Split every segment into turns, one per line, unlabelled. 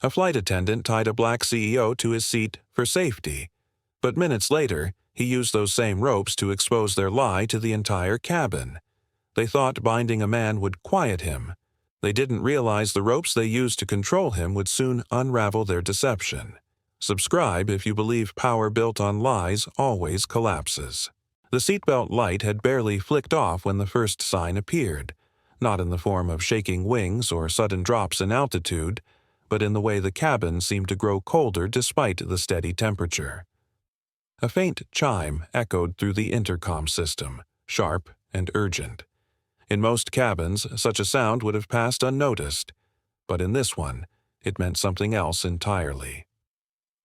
A flight attendant tied a black CEO to his seat for safety, but minutes later, he used those same ropes to expose their lie to the entire cabin. They thought binding a man would quiet him. They didn't realize the ropes they used to control him would soon unravel their deception. Subscribe if you believe power built on lies always collapses. The seatbelt light had barely flicked off when the first sign appeared, not in the form of shaking wings or sudden drops in altitude, but in the way the cabin seemed to grow colder despite the steady temperature. A faint chime echoed through the intercom system, sharp and urgent. In most cabins, such a sound would have passed unnoticed, but in this one, it meant something else entirely.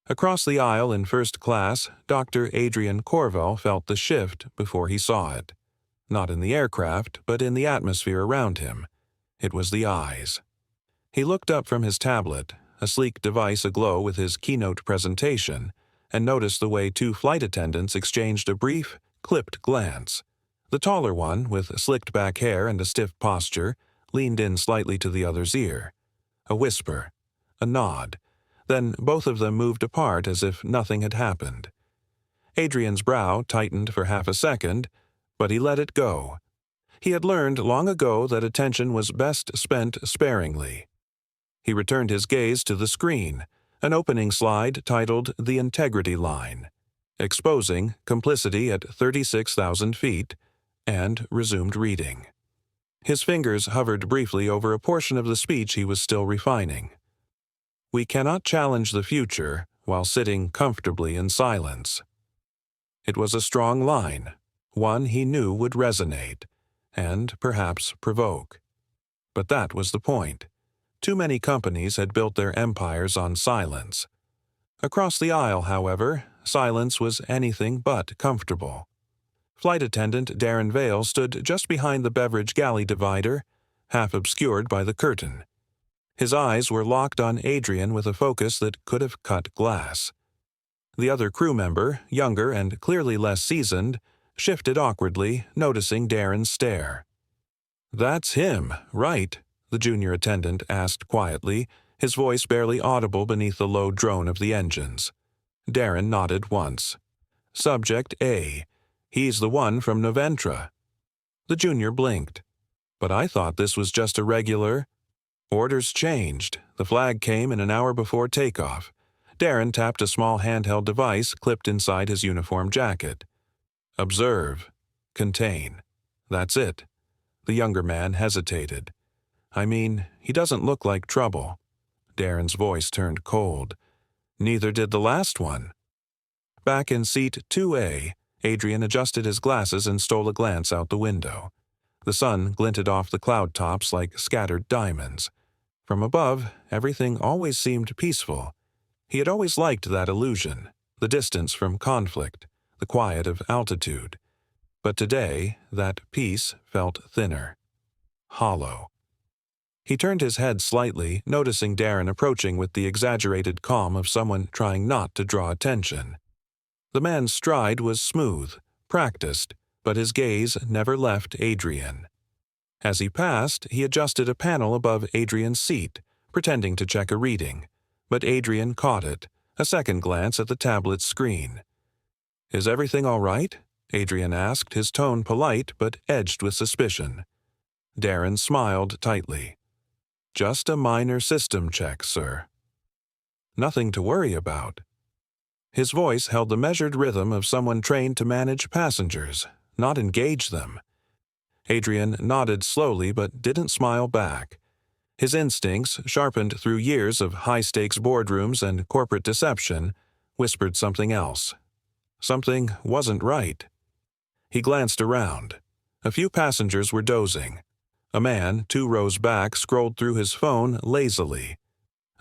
Across the aisle in first class, Dr. Adrian Corvell felt the shift before he saw it. Not in the aircraft, but in the atmosphere around him. It was the eyes. He looked up from his tablet, a sleek device aglow with his keynote presentation, and noticed the way two flight attendants exchanged a brief, clipped glance. The taller one, with slicked back hair and a stiff posture, leaned in slightly to the other's ear. A whisper, a nod. Then both of them moved apart as if nothing had happened. Adrian's brow tightened for half a second, but he let it go. He had learned long ago that attention was best spent sparingly. He returned his gaze to the screen, an opening slide titled The Integrity Line, exposing complicity at 36,000 feet, and resumed reading. His fingers hovered briefly over a portion of the speech he was still refining. We cannot challenge the future while sitting comfortably in silence. It was a strong line, one he knew would resonate, and perhaps provoke. But that was the point. Too many companies had built their empires on silence. Across the aisle, however, silence was anything but comfortable. Flight attendant Darren Vale stood just behind the beverage galley divider, half obscured by the curtain. His eyes were locked on Adrian with a focus that could have cut glass. The other crew member, younger and clearly less seasoned, shifted awkwardly, noticing Darren's stare. "That's him, right?" the junior attendant asked quietly, his voice barely audible beneath the low drone of the engines. Darren nodded once. "Subject A. He's the one from Noventra." The junior blinked. "But I thought this was just a regular—" Orders changed. The flag came in an hour before takeoff. Darren tapped a small handheld device clipped inside his uniform jacket. "Observe. Contain. That's it." The younger man hesitated. "I mean, he doesn't look like trouble." Darren's voice turned cold. "Neither did the last one." Back in seat 2A, Adrian adjusted his glasses and stole a glance out the window. The sun glinted off the cloud tops like scattered diamonds. From above, everything always seemed peaceful. He had always liked that illusion, the distance from conflict, the quiet of altitude. But today, that peace felt thinner. Hollow. He turned his head slightly, noticing Darren approaching with the exaggerated calm of someone trying not to draw attention. The man's stride was smooth, practiced, but his gaze never left Adrian. As he passed, he adjusted a panel above Adrian's seat, pretending to check a reading, but Adrian caught it, a second glance at the tablet's screen. "Is everything all right?" Adrian asked, his tone polite but edged with suspicion. Darren smiled tightly. "Just a minor system check, sir." "Nothing to worry about." His voice held the measured rhythm of someone trained to manage passengers, not engage them. Adrian nodded slowly but didn't smile back. His instincts, sharpened through years of high-stakes boardrooms and corporate deception, whispered something else. Something wasn't right. He glanced around. A few passengers were dozing. A man, 2 rows back, scrolled through his phone lazily.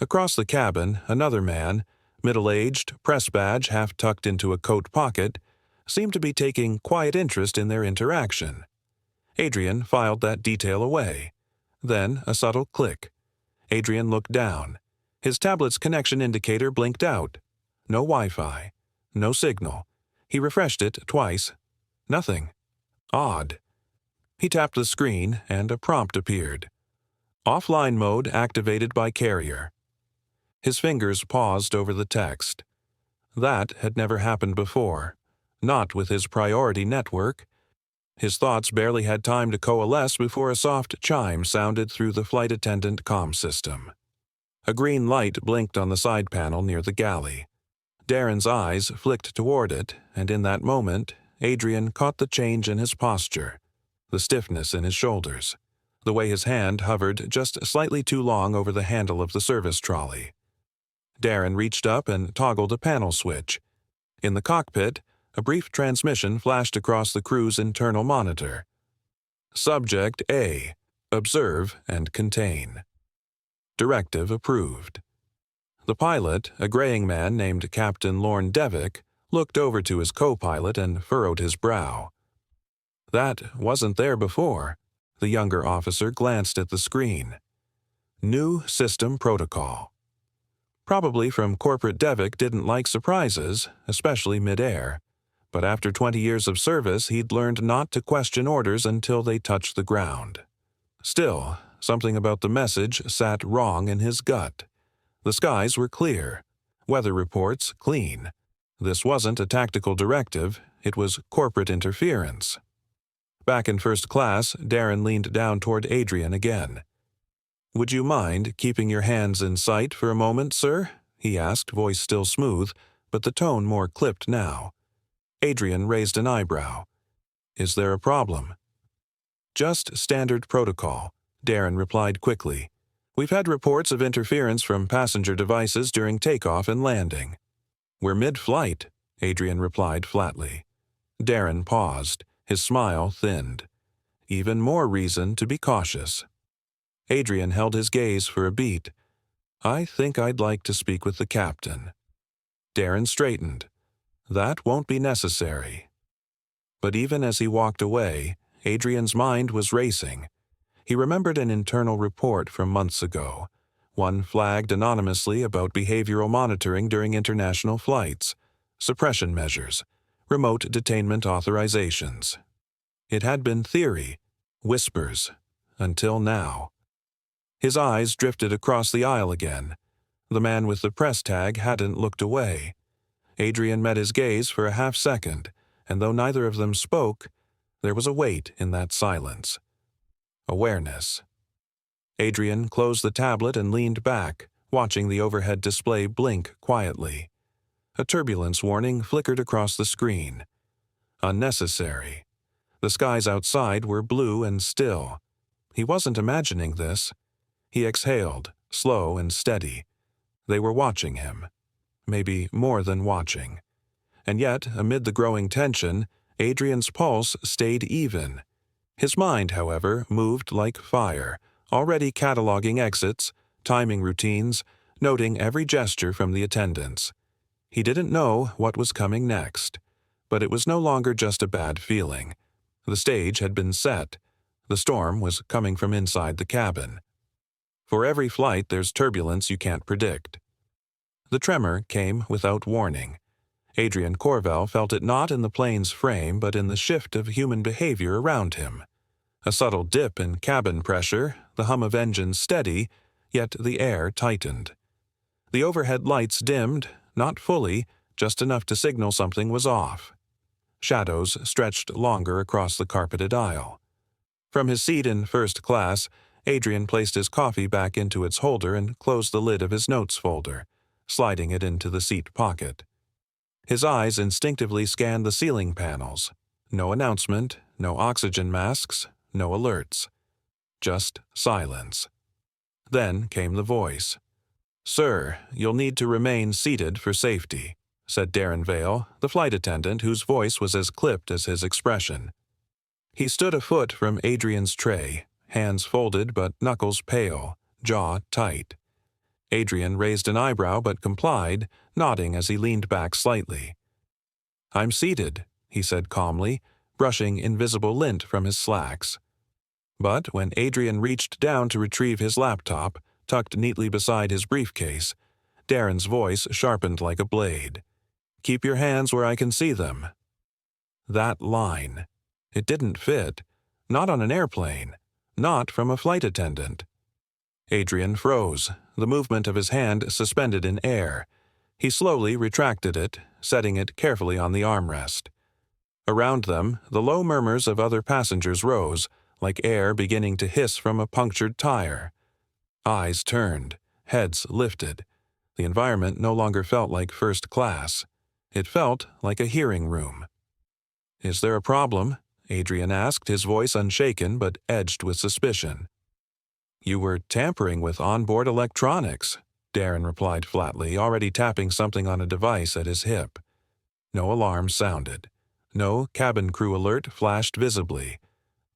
Across the cabin, another man, middle-aged, press badge half tucked into a coat pocket, seemed to be taking quiet interest in their interaction. Adrian filed that detail away. Then a subtle click. Adrian looked down. His tablet's connection indicator blinked out. No Wi-Fi. No signal. He refreshed it twice. Nothing. Odd. He tapped the screen, and a prompt appeared. Offline mode activated by carrier. His fingers paused over the text. That had never happened before, not with his priority network. His thoughts barely had time to coalesce before a soft chime sounded through the flight attendant comm system. A green light blinked on the side panel near the galley. Darren's eyes flicked toward it, and in that moment, Adrian caught the change in his posture, the stiffness in his shoulders, the way his hand hovered just slightly too long over the handle of the service trolley. Darren reached up and toggled a panel switch. In the cockpit, a brief transmission flashed across the crew's internal monitor. Subject A. Observe and contain. Directive approved. The pilot, a graying man named Captain Lorne Devick, looked over to his co-pilot and furrowed his brow. That wasn't there before. The younger officer glanced at the screen. New system protocol. Probably from corporate Devick didn't like surprises, especially mid-air. But after 20 years of service, he'd learned not to question orders until they touched the ground. Still, something about the message sat wrong in his gut. The skies were clear. Weather reports clean. This wasn't a tactical directive, it was corporate interference. Back in first class, Darren leaned down toward Adrian again. "Would you mind keeping your hands in sight for a moment, sir?" he asked, voice still smooth, but the tone more clipped now. Adrian raised an eyebrow. "Is there a problem?" "Just standard protocol," Darren replied quickly. "We've had reports of interference from passenger devices during takeoff and landing." "We're mid-flight," Adrian replied flatly. Darren paused. His smile thinned. Even more reason to be cautious. Adrian held his gaze for a beat. "I think I'd like to speak with the captain." Darren straightened. "That won't be necessary." But even as he walked away, Adrian's mind was racing. He remembered an internal report from months ago, one flagged anonymously about behavioral monitoring during international flights, suppression measures, remote detainment authorizations. It had been theory, whispers, until now. His eyes drifted across the aisle again. The man with the press tag hadn't looked away. Adrian met his gaze for a half-second, and though neither of them spoke, there was a weight in that silence. Awareness. Adrian closed the tablet and leaned back, watching the overhead display blink quietly. A turbulence warning flickered across the screen. Unnecessary. The skies outside were blue and still. He wasn't imagining this. He exhaled, slow and steady. They were watching him. Maybe more than watching. And yet, amid the growing tension, Adrian's pulse stayed even. His mind, however, moved like fire, already cataloging exits, timing routines, noting every gesture from the attendants. He didn't know what was coming next, but it was no longer just a bad feeling. The stage had been set. The storm was coming from inside the cabin. For every flight, there's turbulence you can't predict. The tremor came without warning. Adrian Corvell felt it not in the plane's frame, but in the shift of human behavior around him. A subtle dip in cabin pressure, the hum of engines steady, yet the air tightened. The overhead lights dimmed, not fully, just enough to signal something was off. Shadows stretched longer across the carpeted aisle. From his seat in first class, Adrian placed his coffee back into its holder and closed the lid of his notes folder, sliding it into the seat pocket. His eyes instinctively scanned the ceiling panels. No announcement, no oxygen masks, no alerts. Just silence. Then came the voice. "Sir, you'll need to remain seated for safety," said Darren Vale, the flight attendant whose voice was as clipped as his expression. He stood a foot from Adrian's tray, hands folded but knuckles pale, jaw tight. Adrian raised an eyebrow but complied, nodding as he leaned back slightly. "I'm seated," he said calmly, brushing invisible lint from his slacks. But when Adrian reached down to retrieve his laptop, tucked neatly beside his briefcase, Darren's voice sharpened like a blade. "Keep your hands where I can see them." That line. It didn't fit. Not on an airplane. Not from a flight attendant. Adrian froze, the movement of his hand suspended in air. He slowly retracted it, setting it carefully on the armrest. Around them, the low murmurs of other passengers rose, like air beginning to hiss from a punctured tire. Eyes turned, heads lifted. The environment no longer felt like first class. It felt like a hearing room. "Is there a problem?" Adrian asked, his voice unshaken but edged with suspicion. "You were tampering with onboard electronics," Darren replied flatly, already tapping something on a device at his hip. No alarm sounded. No cabin crew alert flashed visibly.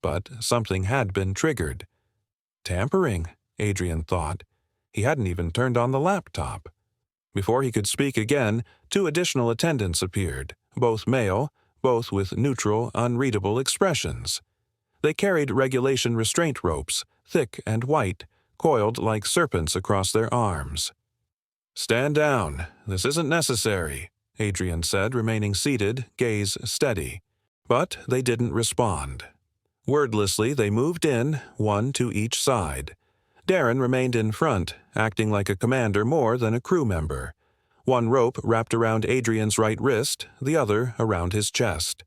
But something had been triggered. Tampering, Adrian thought. He hadn't even turned on the laptop. Before he could speak again, 2 additional attendants appeared, both male, both with neutral, unreadable expressions. They carried regulation restraint ropes, thick and white, coiled like serpents across their arms. "Stand down. This isn't necessary," Adrian said, remaining seated, gaze steady. But they didn't respond. Wordlessly, they moved in, one to each side. Darren remained in front, acting like a commander more than a crew member. One rope wrapped around Adrian's right wrist, the other around his chest.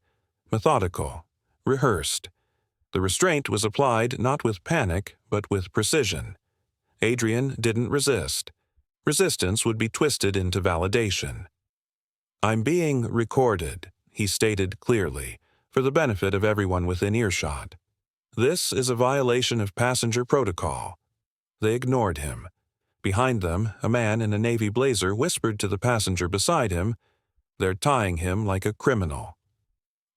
Methodical. Rehearsed. The restraint was applied not with panic, but with precision. Adrian didn't resist. Resistance would be twisted into validation. "I'm being recorded," he stated clearly, for the benefit of everyone within earshot. "This is a violation of passenger protocol." They ignored him. Behind them, a man in a navy blazer whispered to the passenger beside him, "They're tying him like a criminal."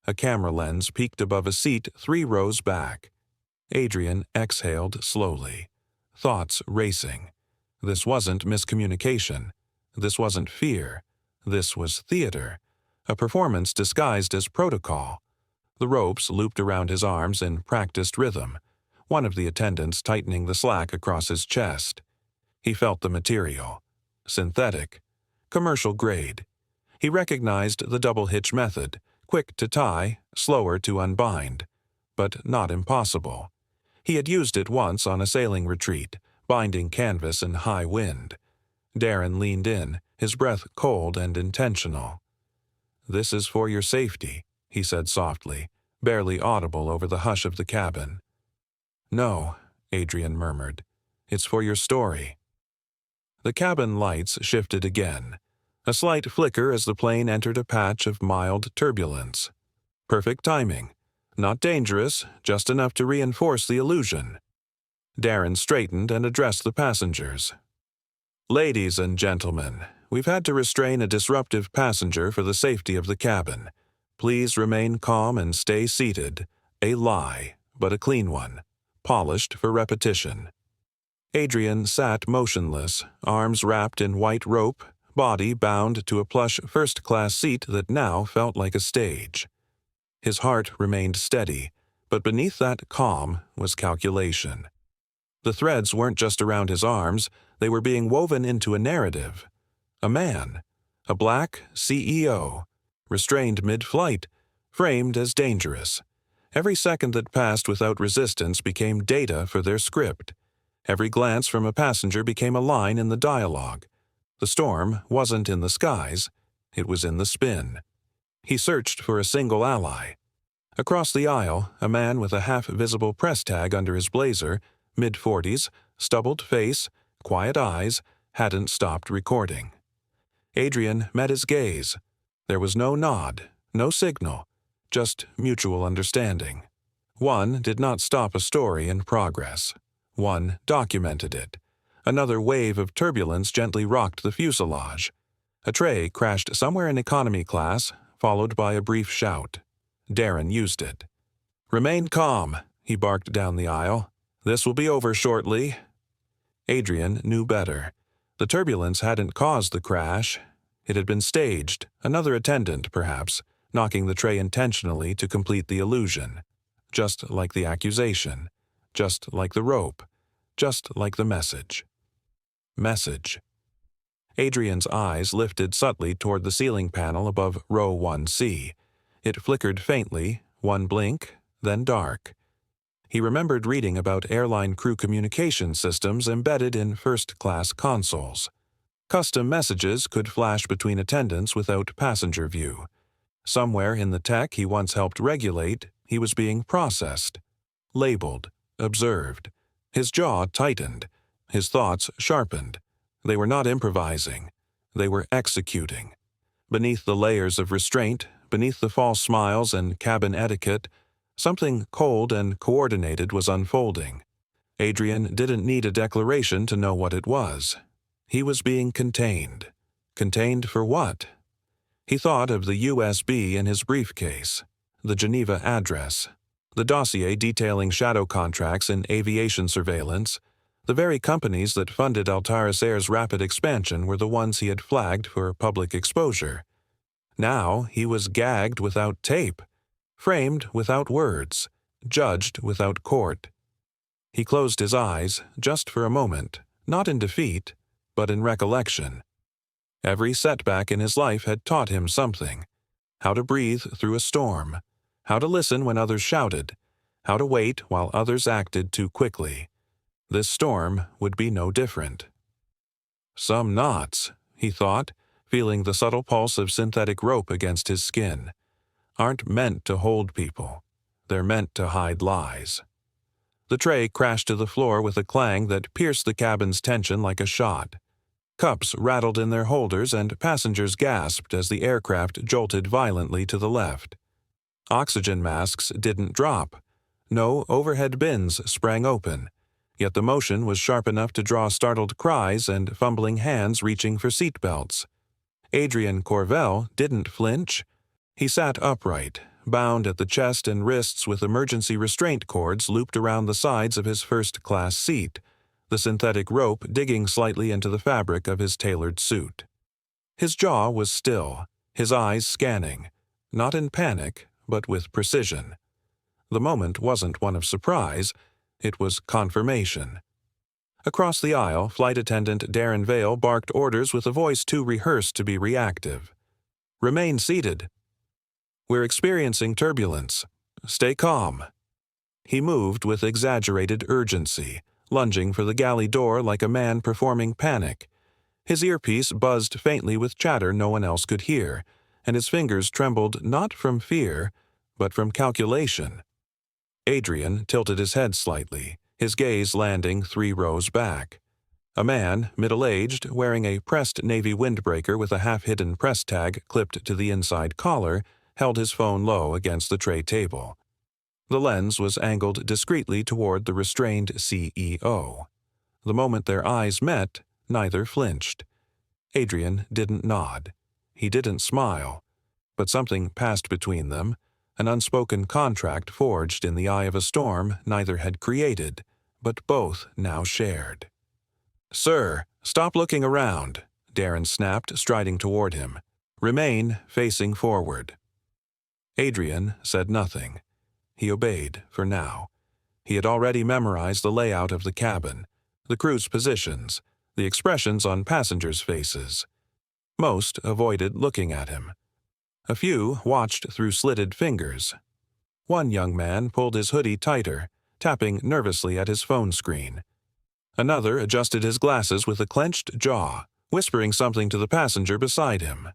A camera lens peeked above a seat 3 rows back. Adrian exhaled slowly, thoughts racing. This wasn't miscommunication. This wasn't fear. This was theater, a performance disguised as protocol. The ropes looped around his arms in practiced rhythm, one of the attendants tightening the slack across his chest. He felt the material. Synthetic. Commercial grade. He recognized the double hitch method, quick to tie, slower to unbind. But not impossible. He had used it once on a sailing retreat, binding canvas in high wind. Darren leaned in, his breath cold and intentional. "This is for your safety," he said softly, barely audible over the hush of the cabin. "No," Adrian murmured. "It's for your story." The cabin lights shifted again. A slight flicker as the plane entered a patch of mild turbulence. Perfect timing. Not dangerous, just enough to reinforce the illusion. Darren straightened and addressed the passengers. "Ladies and gentlemen, we've had to restrain a disruptive passenger for the safety of the cabin. Please remain calm and stay seated. A lie, but a clean one. Polished for repetition." Adrian sat motionless, arms wrapped in white rope, body bound to a plush first-class seat that now felt like a stage. His heart remained steady, but beneath that calm was calculation. The threads weren't just around his arms, they were being woven into a narrative. A man, a black CEO, restrained mid-flight, framed as dangerous. Every second that passed without resistance became data for their script. Every glance from a passenger became a line in the dialogue. The storm wasn't in the skies, it was in the spin. He searched for a single ally. Across the aisle, a man with a half-visible press tag under his blazer, mid-40s, stubbled face, quiet eyes, hadn't stopped recording. Adrian met his gaze. There was no nod, no signal, just mutual understanding. One did not stop a story in progress. One documented it. Another wave of turbulence gently rocked the fuselage. A tray crashed somewhere in economy class, followed by a brief shout. Darren used it. "Remain calm," he barked down the aisle. "This will be over shortly." Adrian knew better. The turbulence hadn't caused the crash. It had been staged, another attendant, perhaps, knocking the tray intentionally to complete the illusion. Just like the accusation. Just like the rope. Just like the message. Message. Adrian's eyes lifted subtly toward the ceiling panel above row 1C. It flickered faintly, one blink, then dark. He remembered reading about airline crew communication systems embedded in first-class consoles. Custom messages could flash between attendants without passenger view. Somewhere in the tech he once helped regulate, he was being processed, labeled, observed. His jaw tightened. His thoughts sharpened. They were not improvising. They were executing. Beneath the layers of restraint, beneath the false smiles and cabin etiquette, something cold and coordinated was unfolding. Adrian didn't need a declaration to know what it was. He was being contained. Contained for what? He thought of the USB in his briefcase, the Geneva address, the dossier detailing shadow contracts in aviation surveillance. The very companies that funded Altaris Air's rapid expansion were the ones he had flagged for public exposure. Now he was gagged without tape, framed without words, judged without court. He closed his eyes, just for a moment, not in defeat, but in recollection. Every setback in his life had taught him something: how to breathe through a storm, how to listen when others shouted, how to wait while others acted too quickly. This storm would be no different. Some knots, he thought, feeling the subtle pulse of synthetic rope against his skin, aren't meant to hold people. They're meant to hide lies. The tray crashed to the floor with a clang that pierced the cabin's tension like a shot. Cups rattled in their holders and passengers gasped as the aircraft jolted violently to the left. Oxygen masks didn't drop. No overhead bins sprang open, yet the motion was sharp enough to draw startled cries and fumbling hands reaching for seatbelts. Adrian Corvell didn't flinch. He sat upright, bound at the chest and wrists with emergency restraint cords looped around the sides of his first-class seat, the synthetic rope digging slightly into the fabric of his tailored suit. His jaw was still, his eyes scanning, not in panic, but with precision. The moment wasn't one of surprise, it was confirmation. Across the aisle, flight attendant Darren Vale barked orders with a voice too rehearsed to be reactive. "Remain seated. We're experiencing turbulence. Stay calm." He moved with exaggerated urgency, lunging for the galley door like a man performing panic. His earpiece buzzed faintly with chatter no one else could hear, and his fingers trembled not from fear, but from calculation. Adrian tilted his head slightly, his gaze landing 3 rows back. A man, middle-aged, wearing a pressed navy windbreaker with a half-hidden press tag clipped to the inside collar, held his phone low against the tray table. The lens was angled discreetly toward the restrained CEO. The moment their eyes met, neither flinched. Adrian didn't nod. He didn't smile. But something passed between them, an unspoken contract forged in the eye of a storm neither had created, but both now shared. "Sir, stop looking around," Darren snapped, striding toward him. "Remain facing forward." Adrian said nothing. He obeyed, for now. He had already memorized the layout of the cabin, the crew's positions, the expressions on passengers' faces. Most avoided looking at him. A few watched through slitted fingers. One young man pulled his hoodie tighter, tapping nervously at his phone screen. Another adjusted his glasses with a clenched jaw, whispering something to the passenger beside him.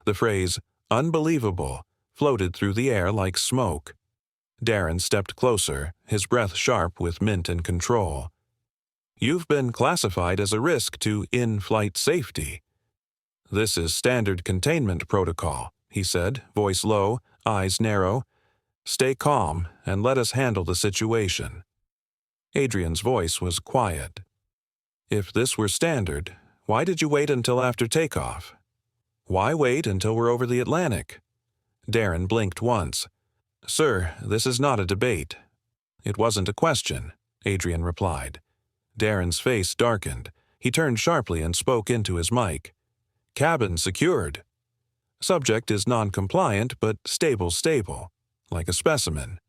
The phrase, "unbelievable," floated through the air like smoke. Darren stepped closer, his breath sharp with mint and control. "You've been classified as a risk to in-flight safety." "This is standard containment protocol," he said, voice low, eyes narrow. "Stay calm and let us handle the situation." Adrian's voice was quiet. "If this were standard, why did you wait until after takeoff? Why wait until we're over the Atlantic?" Darren blinked once. "Sir, this is not a debate." "It wasn't a question," Adrian replied. Darren's face darkened. He turned sharply and spoke into his mic. "Cabin secured. Subject is non-compliant, but stable, like a specimen."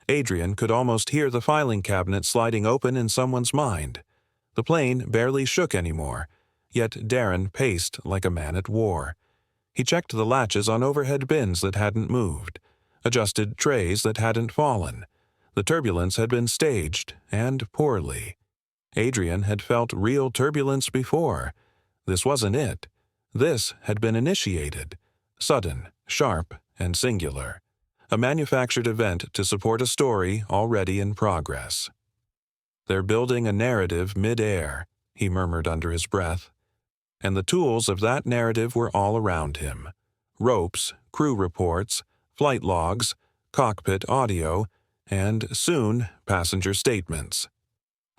Adrian could almost hear the filing cabinet sliding open in someone's mind. The plane barely shook anymore, yet Darren paced like a man at war. He checked the latches on overhead bins that hadn't moved, adjusted trays that hadn't fallen. The turbulence had been staged, and poorly. Adrian had felt real turbulence before. This wasn't it. This had been initiated. Sudden, sharp, and singular. A manufactured event to support a story already in progress. "They're building a narrative mid-air," he murmured under his breath. And the tools of that narrative were all around him. Ropes, crew reports, flight logs, cockpit audio, and, soon, passenger statements.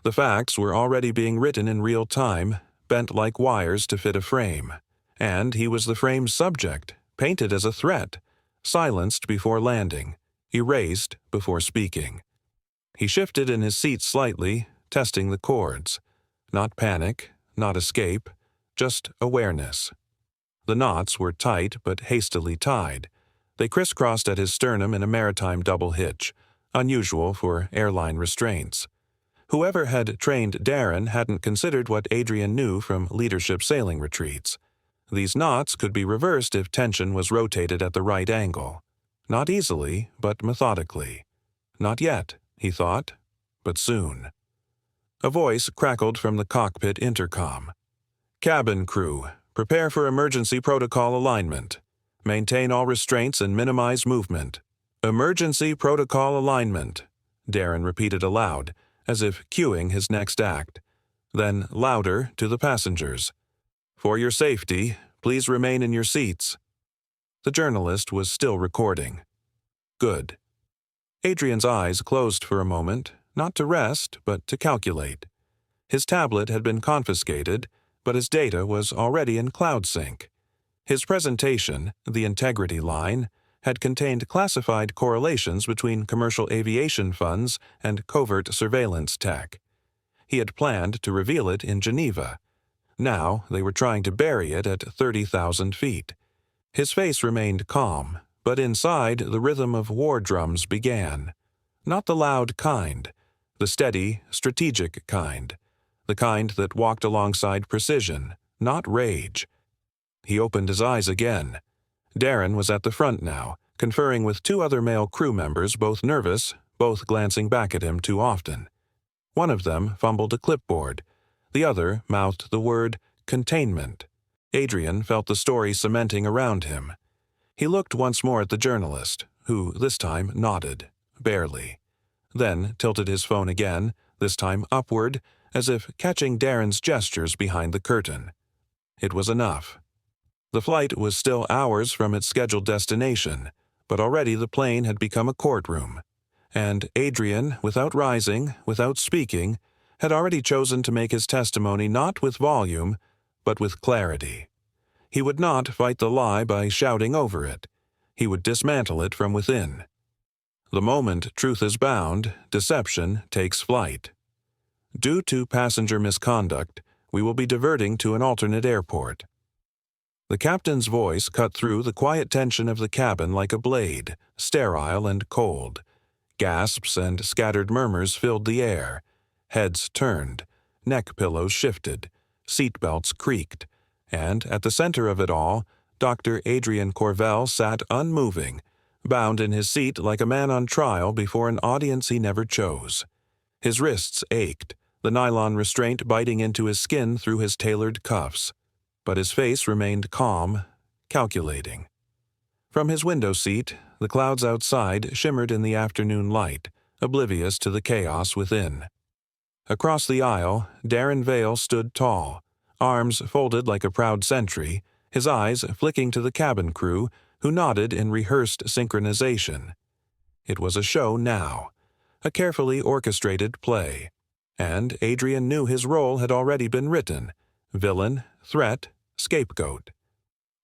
The facts were already being written in real time, bent like wires to fit a frame. And he was the frame's subject, painted as a threat, silenced before landing, erased before speaking. He shifted in his seat slightly, testing the chords. Not panic, not escape, just awareness. The knots were tight but hastily tied. They crisscrossed at his sternum in a maritime double hitch, unusual for airline restraints. Whoever had trained Darren hadn't considered what Adrian knew from leadership sailing retreats. These knots could be reversed if tension was rotated at the right angle. Not easily, but methodically. Not yet, he thought, but soon. A voice crackled from the cockpit intercom. "Cabin crew, prepare for emergency protocol alignment. Maintain all restraints and minimize movement. Emergency protocol alignment," Darren repeated aloud, as if cueing his next act. Then louder to the passengers. "For your safety, please remain in your seats." The journalist was still recording. Good. Adrian's eyes closed for a moment, not to rest, but to calculate. His tablet had been confiscated, but his data was already in CloudSync. His presentation, the Integrity Line, had contained classified correlations between commercial aviation funds and covert surveillance tech. He had planned to reveal it in Geneva. Now they were trying to bury it at 30,000 feet. His face remained calm, but inside the rhythm of war drums began. Not the loud kind, the steady, strategic kind. The kind that walked alongside precision, not rage. He opened his eyes again. Darren was at the front now, conferring with two other male crew members, both nervous, both glancing back at him too often. One of them fumbled a clipboard. The other mouthed the word containment. Adrian felt the story cementing around him. He looked once more at the journalist, who this time nodded, barely. Then tilted his phone again, this time upward, as if catching Darren's gestures behind the curtain. It was enough. The flight was still hours from its scheduled destination, but already the plane had become a courtroom. And Adrian, without rising, without speaking, had already chosen to make his testimony not with volume, but with clarity. He would not fight the lie by shouting over it. He would dismantle it from within. The moment truth is bound, deception takes flight. Due to passenger misconduct, we will be diverting to an alternate airport. The captain's voice cut through the quiet tension of the cabin like a blade, sterile and cold. Gasps and scattered murmurs filled the air. Heads turned, neck pillows shifted, seatbelts creaked, and at the center of it all, Dr. Adrian Corvell sat unmoving, bound in his seat like a man on trial before an audience he never chose. His wrists ached, the nylon restraint biting into his skin through his tailored cuffs, but his face remained calm, calculating. From his window seat, the clouds outside shimmered in the afternoon light, oblivious to the chaos within. Across the aisle, Darren Vale stood tall, arms folded like a proud sentry, his eyes flicking to the cabin crew, who nodded in rehearsed synchronization. It was a show now, a carefully orchestrated play, and Adrian knew his role had already been written: villain, threat, scapegoat.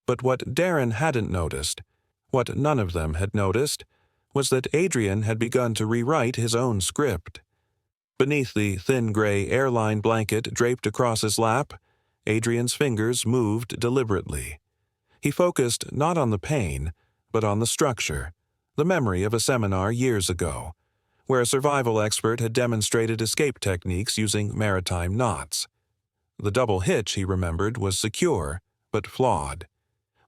But what Darren hadn't noticed, what none of them had noticed, was that Adrian had begun to rewrite his own script. Beneath the thin gray airline blanket draped across his lap, Adrian's fingers moved deliberately. He focused not on the pain, but on the structure, the memory of a seminar years ago, where a survival expert had demonstrated escape techniques using maritime knots. The double hitch, he remembered, was secure, but flawed.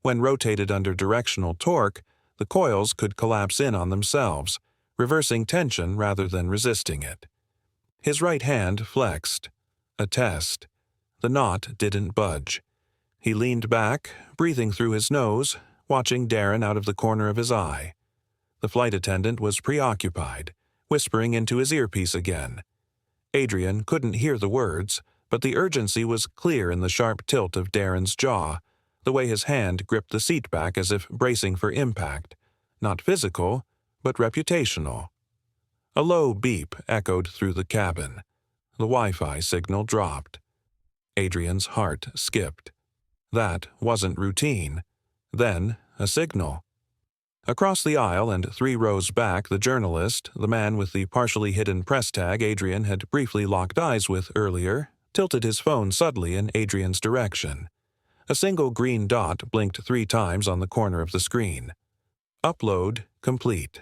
When rotated under directional torque, the coils could collapse in on themselves, reversing tension rather than resisting it. His right hand flexed. A test. The knot didn't budge. He leaned back, breathing through his nose, watching Darren out of the corner of his eye. The flight attendant was preoccupied, whispering into his earpiece again. Adrian couldn't hear the words, but the urgency was clear in the sharp tilt of Darren's jaw, the way his hand gripped the seat back as if bracing for impact. Not physical, but reputational. A low beep echoed through the cabin. The Wi-Fi signal dropped. Adrian's heart skipped. That wasn't routine. Then, a signal. Across the aisle and 3 rows back, the journalist, the man with the partially hidden press tag Adrian had briefly locked eyes with earlier, tilted his phone suddenly in Adrian's direction. A single green dot blinked 3 times on the corner of the screen. Upload complete.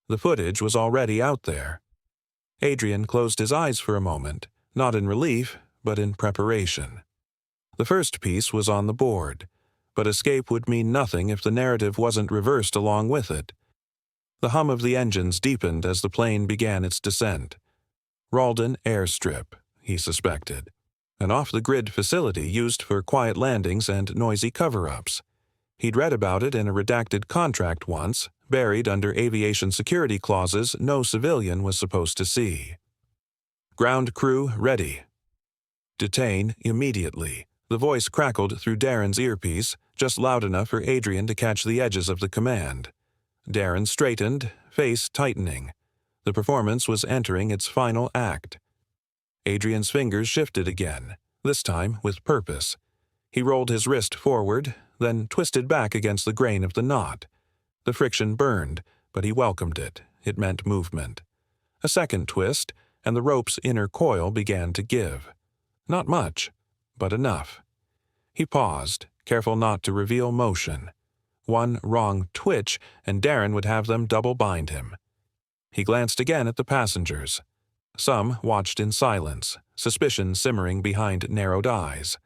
The footage was already out there. Adrian closed his eyes for a moment, not in relief, but in preparation. The first piece was on the board, but escape would mean nothing if the narrative wasn't reversed along with it. The hum of the engines deepened as the plane began its descent. Ralden Airstrip, he suspected. An off-the-grid facility used for quiet landings and noisy cover-ups. He'd read about it in a redacted contract once, buried under aviation security clauses no civilian was supposed to see. Ground crew ready. Detain immediately. The voice crackled through Darren's earpiece, just loud enough for Adrian to catch the edges of the command. Darren straightened, face tightening. The performance was entering its final act. Adrian's fingers shifted again, this time with purpose. He rolled his wrist forward, then twisted back against the grain of the knot. The friction burned, but he welcomed it. It meant movement. A second twist, and the rope's inner coil began to give. Not much, but enough. He paused, careful not to reveal motion. One wrong twitch, and Darren would have them double-bind him. He glanced again at the passengers. Some watched in silence, suspicion simmering behind narrowed eyes.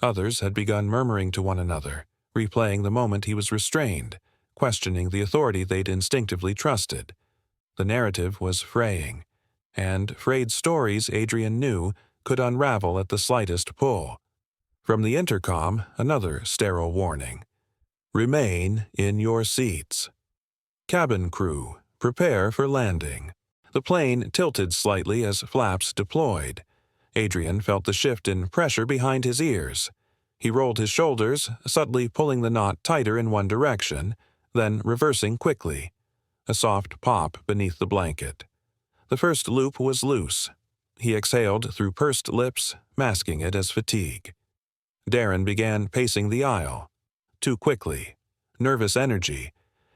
Others had begun murmuring to one another, replaying the moment he was restrained, questioning the authority they'd instinctively trusted. The narrative was fraying, and frayed stories, Adrian knew, could unravel at the slightest pull. From the intercom, another sterile warning. Remain in your seats. Cabin crew, prepare for landing. The plane tilted slightly as flaps deployed. Adrian felt the shift in pressure behind his ears. He rolled his shoulders, subtly pulling the knot tighter in one direction, then reversing quickly. A soft pop beneath the blanket. The first loop was loose. He exhaled through pursed lips, masking it as fatigue. Darren began pacing the aisle. Too quickly. Nervous energy.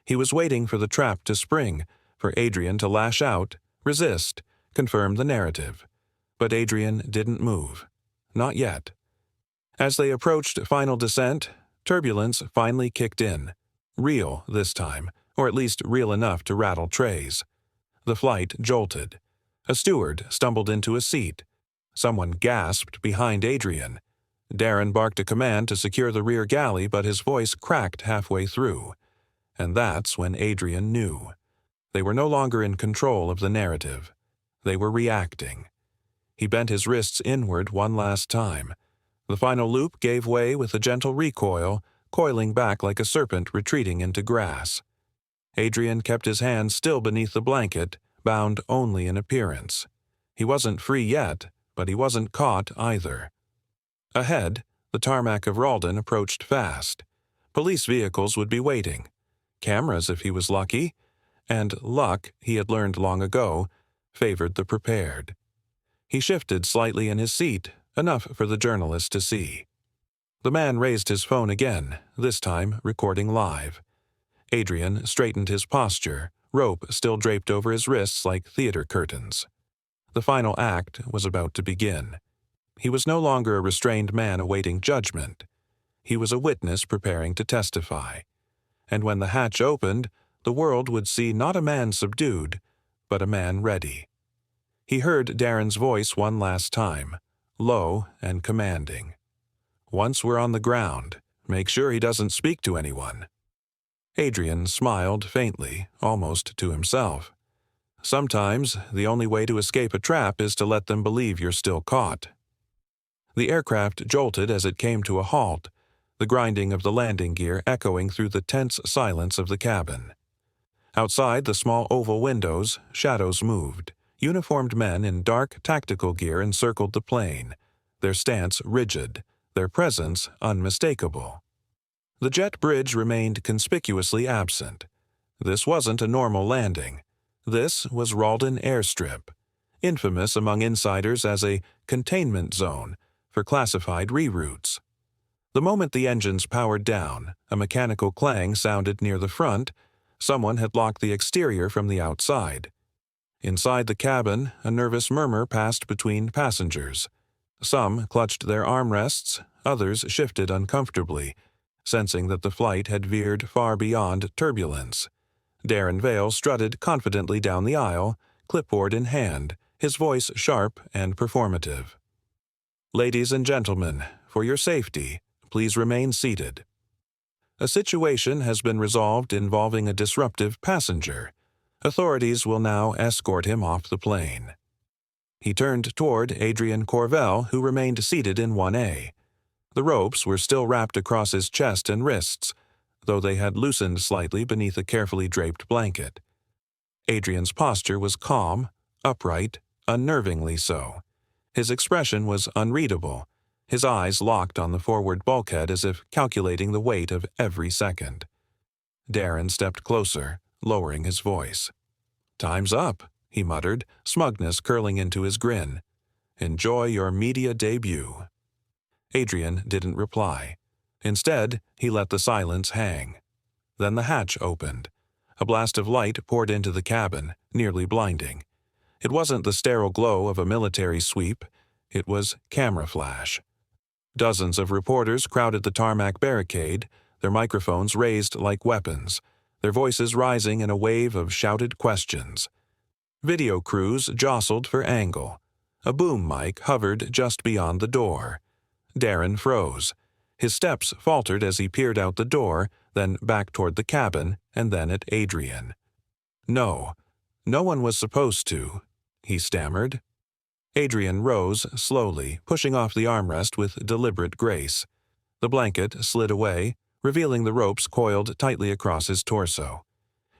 He was waiting for the trap to spring, for Adrian to lash out, resist, confirm the narrative. But Adrian didn't move. Not yet. As they approached final descent, turbulence finally kicked in. Real this time, or at least real enough to rattle trays. The flight jolted. A steward stumbled into a seat. Someone gasped behind Adrian. Darren barked a command to secure the rear galley, but his voice cracked halfway through. And that's when Adrian knew. They were no longer in control of the narrative. They were reacting. He bent his wrists inward one last time. The final loop gave way with a gentle recoil, coiling back like a serpent retreating into grass. Adrian kept his hands still beneath the blanket, bound only in appearance. He wasn't free yet, but he wasn't caught either. Ahead, the tarmac of Ralden approached fast. Police vehicles would be waiting. Cameras if he was lucky, and luck, he had learned long ago, favored the prepared. He shifted slightly in his seat, enough for the journalist to see. The man raised his phone again, this time recording live. Adrian straightened his posture, rope still draped over his wrists like theater curtains. The final act was about to begin. He was no longer a restrained man awaiting judgment. He was a witness preparing to testify. And when the hatch opened, the world would see not a man subdued, but a man ready. He heard Darren's voice one last time, low and commanding. Once we're on the ground, make sure he doesn't speak to anyone. Adrian smiled faintly, almost to himself. Sometimes, the only way to escape a trap is to let them believe you're still caught. The aircraft jolted as it came to a halt, the grinding of the landing gear echoing through the tense silence of the cabin. Outside the small oval windows, shadows moved. Uniformed men in dark tactical gear encircled the plane, their stance rigid, their presence unmistakable. The jet bridge remained conspicuously absent. This wasn't a normal landing. This was Ralden Airstrip, infamous among insiders as a containment zone for classified reroutes. The moment the engines powered down, a mechanical clang sounded near the front. Someone had locked the exterior from the outside. Inside the cabin, a nervous murmur passed between passengers. Some clutched their armrests, others shifted uncomfortably, sensing that the flight had veered far beyond turbulence. Darren Vale strutted confidently down the aisle, clipboard in hand, his voice sharp and performative. "Ladies and gentlemen, for your safety, please remain seated. A situation has been resolved involving a disruptive passenger. Authorities will now escort him off the plane." He turned toward Adrian Corvell, who remained seated in 1A. The ropes were still wrapped across his chest and wrists, though they had loosened slightly beneath a carefully draped blanket. Adrian's posture was calm, upright, unnervingly so. His expression was unreadable, his eyes locked on the forward bulkhead as if calculating the weight of every second. Darren stepped closer, lowering his voice. "Time's up," he muttered, smugness curling into his grin. "Enjoy your media debut." Adrian didn't reply. Instead, he let the silence hang. Then the hatch opened. A blast of light poured into the cabin, nearly blinding. It wasn't the sterile glow of a military sweep. It was camera flash. Dozens of reporters crowded the tarmac barricade, their microphones raised like weapons, their voices rising in a wave of shouted questions. Video crews jostled for angle. A boom mic hovered just beyond the door. Darren froze. His steps faltered as he peered out the door, then back toward the cabin, and then at Adrian. "No one was supposed to," he stammered. Adrian rose slowly, pushing off the armrest with deliberate grace. The blanket slid away, revealing the ropes coiled tightly across his torso.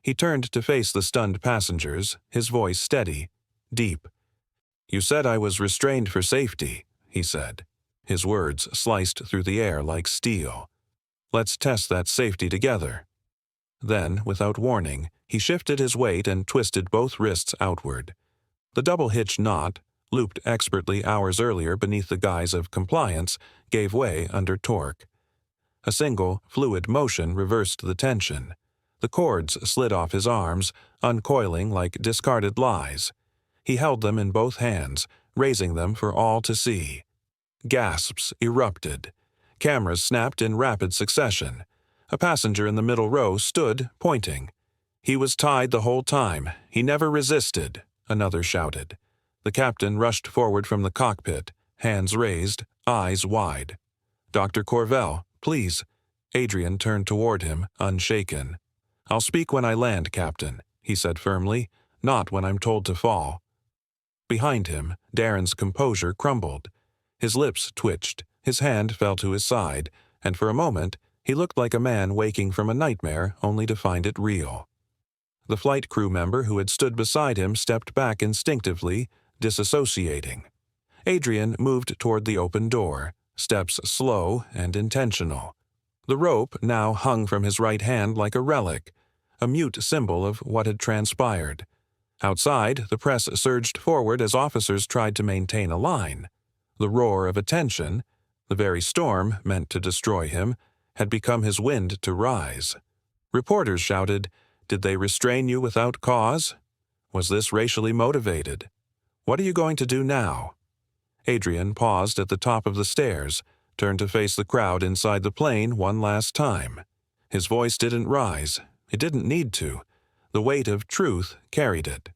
He turned to face the stunned passengers, his voice steady, deep. "You said I was restrained for safety," he said. His words sliced through the air like steel. "Let's test that safety together." Then, without warning, he shifted his weight and twisted both wrists outward. The double-hitch knot, looped expertly hours earlier beneath the guise of compliance, gave way under torque. A single, fluid motion reversed the tension. The cords slid off his arms, uncoiling like discarded lies. He held them in both hands, raising them for all to see. Gasps erupted. Cameras snapped in rapid succession. A passenger in the middle row stood, pointing. "He was tied the whole time. He never resisted," another shouted. The captain rushed forward from the cockpit, hands raised, eyes wide. "Dr. Corvell, please." Adrian turned toward him, unshaken. "I'll speak when I land, Captain," he said firmly, "not when I'm told to fall." Behind him, Darren's composure crumbled. His lips twitched, his hand fell to his side, and for a moment, he looked like a man waking from a nightmare only to find it real. The flight crew member who had stood beside him stepped back instinctively, disassociating. Adrian moved toward the open door, steps slow and intentional. The rope now hung from his right hand like a relic, a mute symbol of what had transpired. Outside, the press surged forward as officers tried to maintain a line. The roar of attention, the very storm meant to destroy him, had become his wind to rise. Reporters shouted, "Did they restrain you without cause? Was this racially motivated? What are you going to do now?" Adrian paused at the top of the stairs, turned to face the crowd inside the plane one last time. His voice didn't rise. It didn't need to. The weight of truth carried it.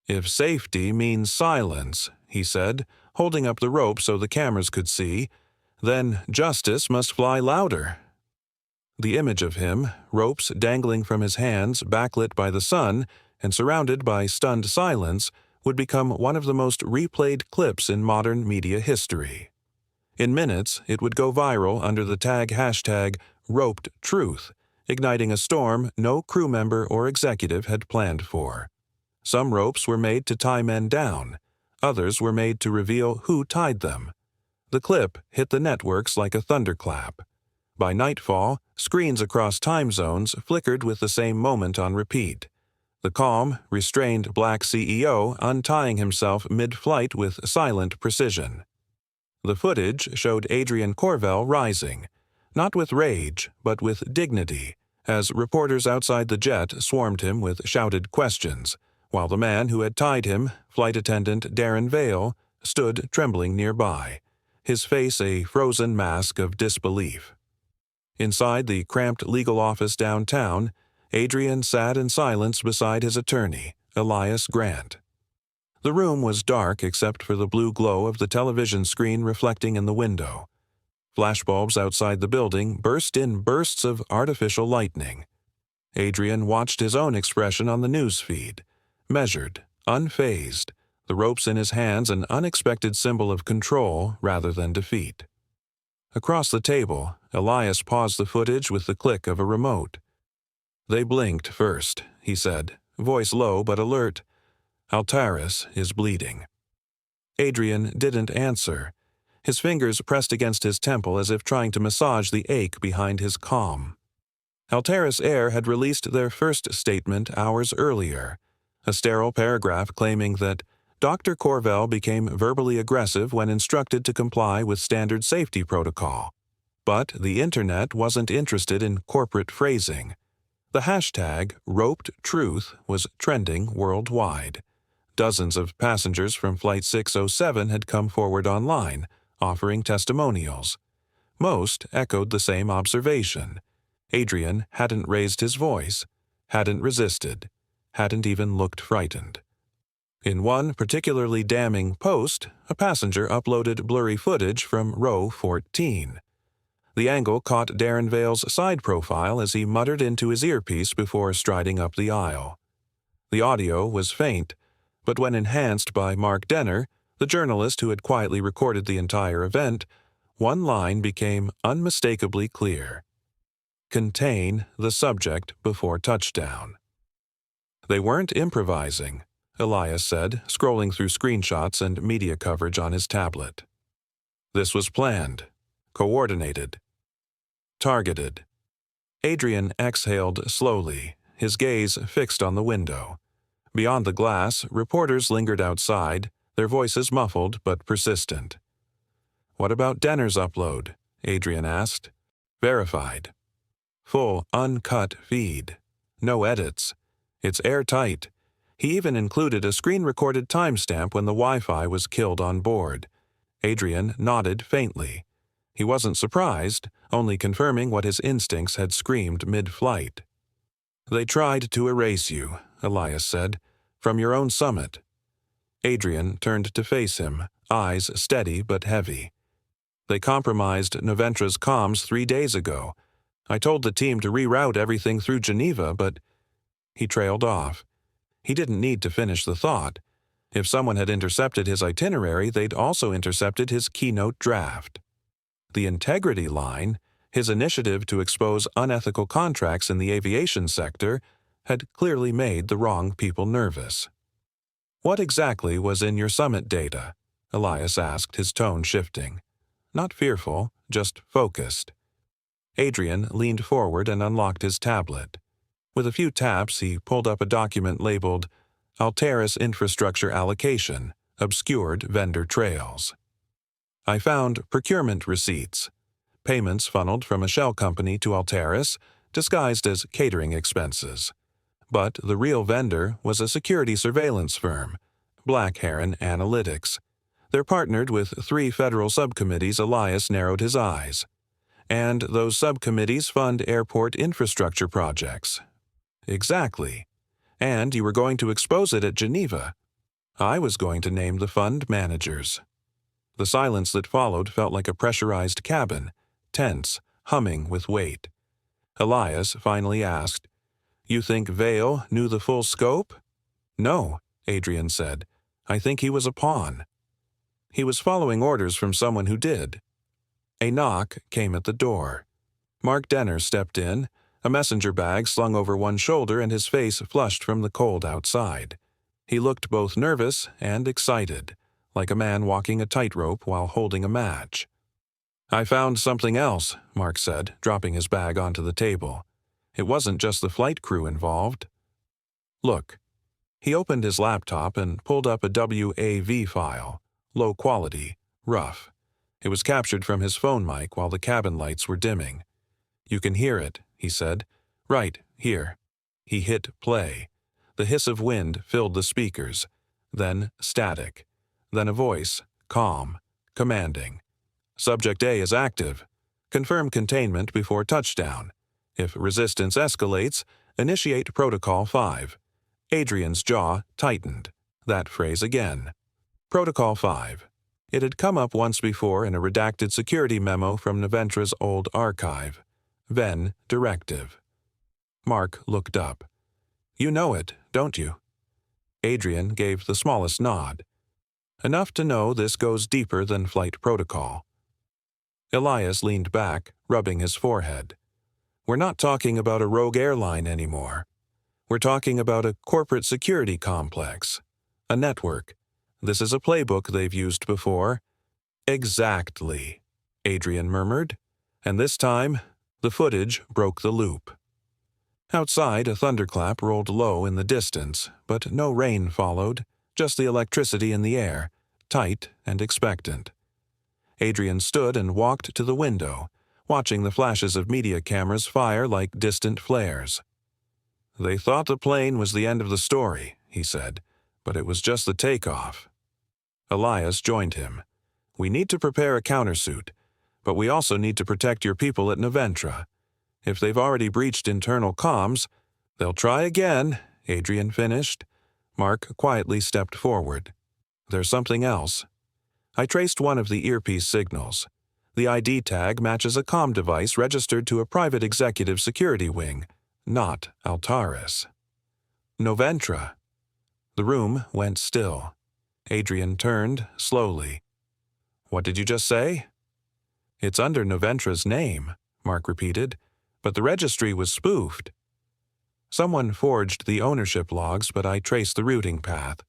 "If safety means silence," he said, holding up the rope so the cameras could see, "then justice must fly louder." The image of him, ropes dangling from his hands backlit by the sun, and surrounded by stunned silence, would become one of the most replayed clips in modern media history. In minutes, it would go viral under the tag hashtag #RopeDTruth, igniting a storm no crew member or executive had planned for. Some ropes were made to tie men down. Others were made to reveal who tied them. The clip hit the networks like a thunderclap. By nightfall, screens across time zones flickered with the same moment on repeat. The calm, restrained black CEO untying himself mid-flight with silent precision. The footage showed Adrian Corvell rising, not with rage, but with dignity, as reporters outside the jet swarmed him with shouted questions, while the man who had tied him, flight attendant Darren Vale, stood trembling nearby, his face a frozen mask of disbelief. Inside the cramped legal office downtown, Adrian sat in silence beside his attorney, Elias Grant. The room was dark except for the blue glow of the television screen reflecting in the window. Flashbulbs outside the building burst in bursts of artificial lightning. Adrian watched his own expression on the news feed, measured, unfazed, the ropes in his hands an unexpected symbol of control rather than defeat. Across the table, Elias paused the footage with the click of a remote. "They blinked first," he said, voice low but alert. "Altaris is bleeding." Adrian didn't answer. His fingers pressed against his temple as if trying to massage the ache behind his calm. Altaris Air had released their first statement hours earlier, a sterile paragraph claiming that Dr. Corvell became verbally aggressive when instructed to comply with standard safety protocol. But the internet wasn't interested in corporate phrasing. The hashtag #RopeDTruth was trending worldwide. Dozens of passengers from Flight 607 had come forward online, offering testimonials. Most echoed the same observation. Adrian hadn't raised his voice, hadn't resisted, hadn't even looked frightened. In one particularly damning post, a passenger uploaded blurry footage from row 14. The angle caught Darren Vale's side profile as he muttered into his earpiece before striding up the aisle. The audio was faint, but when enhanced by Mark Denner, the journalist who had quietly recorded the entire event, one line became unmistakably clear. "Contain the subject before touchdown." They weren't improvising, Elias said, scrolling through screenshots and media coverage on his tablet. This was planned, coordinated, targeted. Adrian exhaled slowly, his gaze fixed on the window. Beyond the glass, reporters lingered outside, their voices muffled but persistent. "What about Denner's upload?" Adrian asked. "Verified. Full, uncut feed. No edits. It's airtight. He even included a screen-recorded timestamp when the Wi-Fi was killed on board." Adrian nodded faintly. He wasn't surprised, only confirming what his instincts had screamed mid-flight. "They tried to erase you," Elias said, "from your own summit." Adrian turned to face him, eyes steady but heavy. "They compromised Noventra's comms 3 days ago. I told the team to reroute everything through Geneva, but—" He trailed off. He didn't need to finish the thought. If someone had intercepted his itinerary, they'd also intercepted his keynote draft. The integrity line, his initiative to expose unethical contracts in the aviation sector, had clearly made the wrong people nervous. "What exactly was in your summit data?" Elias asked, his tone shifting. Not fearful, just focused. Adrian leaned forward and unlocked his tablet. With a few taps, he pulled up a document labeled Altaris Infrastructure Allocation, Obscured Vendor Trails. "I found procurement receipts, payments funneled from a shell company to Altaris, disguised as catering expenses. But the real vendor was a security surveillance firm, Black Heron Analytics. They're partnered with 3 federal subcommittees." Elias narrowed his eyes. "And those subcommittees fund airport infrastructure projects." "Exactly. And you were going to expose it at Geneva." "I was going to name the fund managers." The silence that followed felt like a pressurized cabin, tense, humming with weight. Elias finally asked, "You think Vale knew the full scope?" No, Adrian said. I think he was a pawn. He was following orders from someone who did. A knock came at the door. Mark Denner stepped in, a messenger bag slung over one shoulder and his face flushed from the cold outside. He looked both nervous and excited, like a man walking a tightrope while holding a match. I found something else, Mark said, dropping his bag onto the table. It wasn't just the flight crew involved. Look. He opened his laptop and pulled up a WAV file, low quality, rough. It was captured from his phone mic while the cabin lights were dimming. You can hear it, he said. Right, here. He hit play. The hiss of wind filled the speakers. Then static. Then a voice, calm, commanding. Subject A is active. Confirm containment before touchdown. If resistance escalates, initiate Protocol 5. Adrian's jaw tightened. That phrase again. Protocol 5. It had come up once before in a redacted security memo from Naventra's old archive. Ven Directive. Mark looked up. You know it, don't you? Adrian gave the smallest nod. Enough to know this goes deeper than flight protocol. Elias leaned back, rubbing his forehead. We're not talking about a rogue airline anymore. We're talking about a corporate security complex. A network. This is a playbook they've used before. Exactly, Adrian murmured. And this time, the footage broke the loop. Outside, a thunderclap rolled low in the distance, but no rain followed, just the electricity in the air, tight and expectant. Adrian stood and walked to the window, watching the flashes of media cameras fire like distant flares. They thought the plane was the end of the story, he said, but it was just the takeoff. Elias joined him. We need to prepare a countersuit, but we also need to protect your people at Naventra. If they've already breached internal comms, they'll try again, Adrian finished. Mark quietly stepped forward. There's something else. I traced one of the earpiece signals. The ID tag matches a comm device registered to a private executive security wing, not Altaris. Naventra. The room went still. Adrian turned slowly. What did you just say? It's under Naventra's name, Mark repeated, but the registry was spoofed. Someone forged the ownership logs, but I traced the routing path.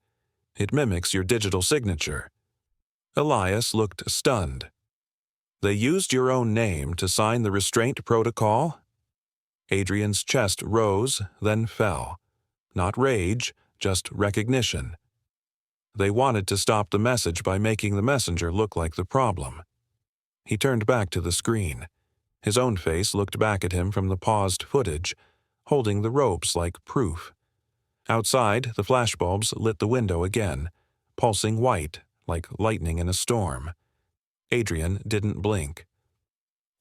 It mimics your digital signature. Elias looked stunned. They used your own name to sign the restraint protocol? Adrian's chest rose, then fell. Not rage, just recognition. They wanted to stop the message by making the messenger look like the problem. He turned back to the screen. His own face looked back at him from the paused footage, holding the ropes like proof. Outside, the flashbulbs lit the window again, pulsing white like lightning in a storm. Adrian didn't blink.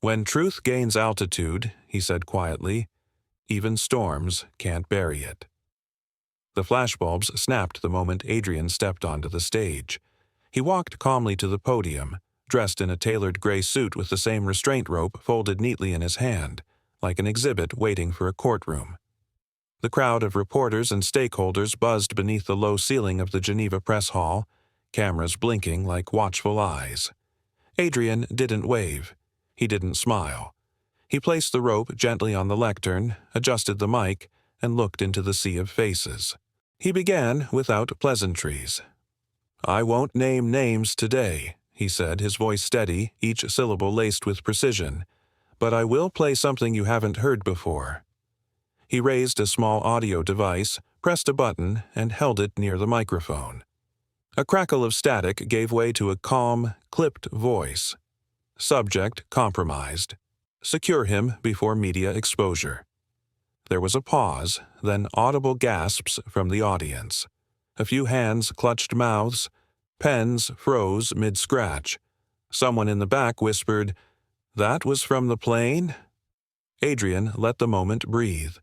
When truth gains altitude, he said quietly, even storms can't bury it. The flashbulbs snapped the moment Adrian stepped onto the stage. He walked calmly to the podium, dressed in a tailored gray suit with the same restraint rope folded neatly in his hand, like an exhibit waiting for a courtroom. The crowd of reporters and stakeholders buzzed beneath the low ceiling of the Geneva Press Hall, cameras blinking like watchful eyes. Adrian didn't wave. He didn't smile. He placed the rope gently on the lectern, adjusted the mic, and looked into the sea of faces. He began without pleasantries. I won't name names today, he said, his voice steady, each syllable laced with precision. But I will play something you haven't heard before. He raised a small audio device, pressed a button, and held it near the microphone. A crackle of static gave way to a calm, clipped voice. Subject compromised. Secure him before media exposure. There was a pause, then audible gasps from the audience. A few hands clutched mouths. Pens froze mid-scratch. Someone in the back whispered, "That was from the plane?" Adrian let the moment breathe.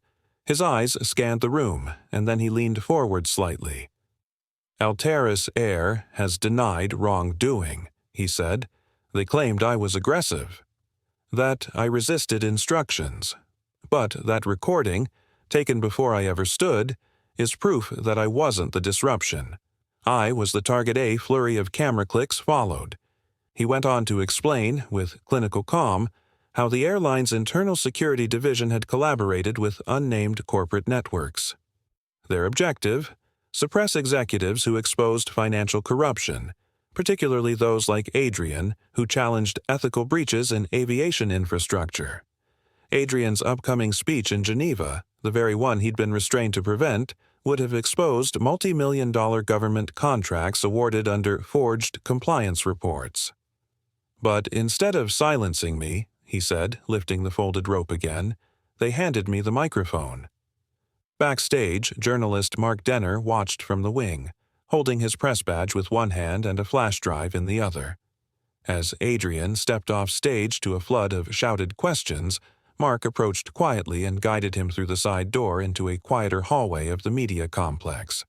His eyes scanned the room, and then he leaned forward slightly. Altaris Air has denied wrongdoing, he said. They claimed I was aggressive. That I resisted instructions. But that recording, taken before I ever stood, is proof that I wasn't the disruption. I was the target. A flurry of camera clicks followed. He went on to explain, with clinical calm, how the airline's internal security division had collaborated with unnamed corporate networks. Their objective? Suppress executives who exposed financial corruption, particularly those like Adrian, who challenged ethical breaches in aviation infrastructure. Adrian's upcoming speech in Geneva, the very one he'd been restrained to prevent, would have exposed multi-million-dollar government contracts awarded under forged compliance reports. But instead of silencing me, he said, lifting the folded rope again, they handed me the microphone. Backstage, journalist Mark Denner watched from the wing, holding his press badge with one hand and a flash drive in the other. As Adrian stepped off stage to a flood of shouted questions, Mark approached quietly and guided him through the side door into a quieter hallway of the media complex.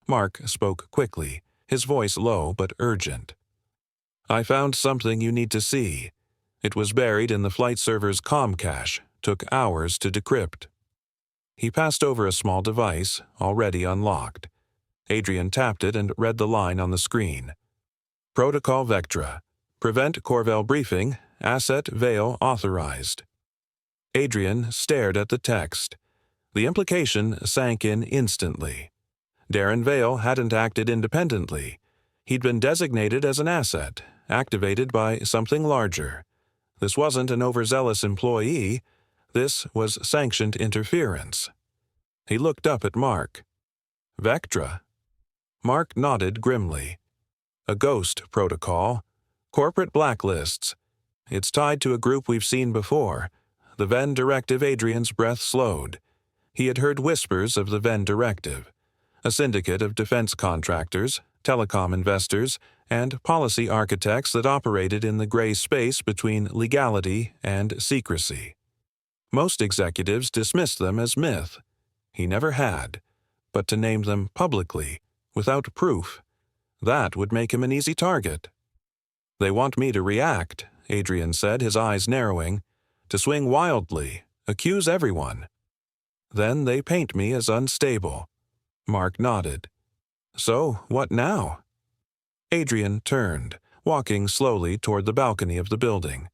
Mark spoke quickly, his voice low but urgent. "I found something you need to see. It was buried in the flight server's comm cache, took hours to decrypt." He passed over a small device, already unlocked. Adrian tapped it and read the line on the screen. Protocol Vectra. Prevent Corvell briefing. Asset Veil authorized. Adrian stared at the text. The implication sank in instantly. Darren Vale hadn't acted independently. He'd been designated as an asset, activated by something larger. This wasn't an overzealous employee. This was sanctioned interference. He looked up at Mark. Vectra? Mark nodded grimly. A ghost protocol. Corporate blacklists. It's tied to a group we've seen before. The Venn Directive. Adrian's breath slowed. He had heard whispers of the Venn Directive, a syndicate of defense contractors, telecom investors, and policy architects that operated in the gray space between legality and secrecy. Most executives dismissed them as myth. He never had. But to name them publicly, without proof, that would make him an easy target. "They want me to react," Adrian said, his eyes narrowing, "to swing wildly, accuse everyone. Then they paint me as unstable." Mark nodded. "So, what now?" Adrian turned, walking slowly toward the balcony of the building.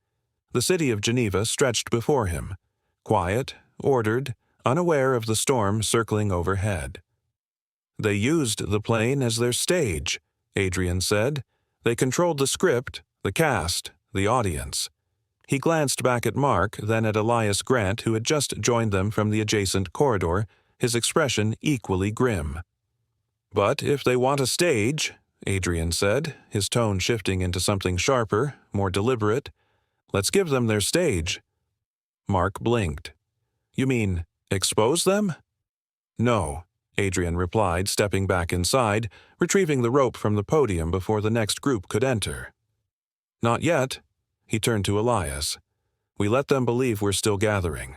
The city of Geneva stretched before him, quiet, ordered, unaware of the storm circling overhead. "They used the plane as their stage," Adrian said. "They controlled the script, the cast, the audience." He glanced back at Mark, then at Elias Grant, who had just joined them from the adjacent corridor, his expression equally grim. "But if they want a stage," Adrian said, his tone shifting into something sharper, more deliberate, "let's give them their stage." Mark blinked. "You mean, expose them?" "No," Adrian replied, stepping back inside, retrieving the rope from the podium before the next group could enter. "Not yet." He turned to Elias. "We let them believe we're still gathering.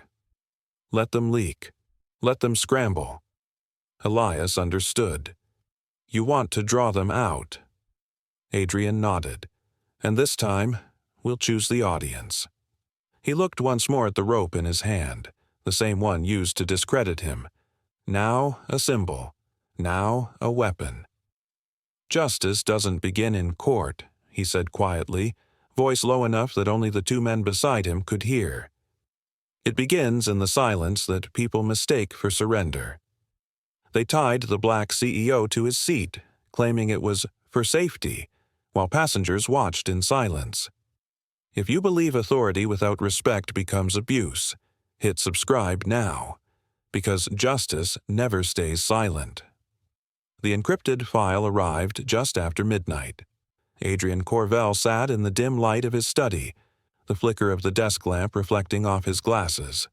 Let them leak. Let them scramble." Elias understood. "You want to draw them out." Adrian nodded. "And this time, we'll choose the audience." He looked once more at the rope in his hand, the same one used to discredit him. Now a symbol. Now a weapon. "Justice doesn't begin in court," he said quietly, voice low enough that only the two men beside him could hear. "It begins in the silence that people mistake for surrender." They tied the black CEO to his seat, claiming it was for safety, while passengers watched in silence. If you believe authority without respect becomes abuse, hit subscribe now, because justice never stays silent. The encrypted file arrived just after midnight. Adrian Corvell sat in the dim light of his study, the flicker of the desk lamp reflecting off his glasses.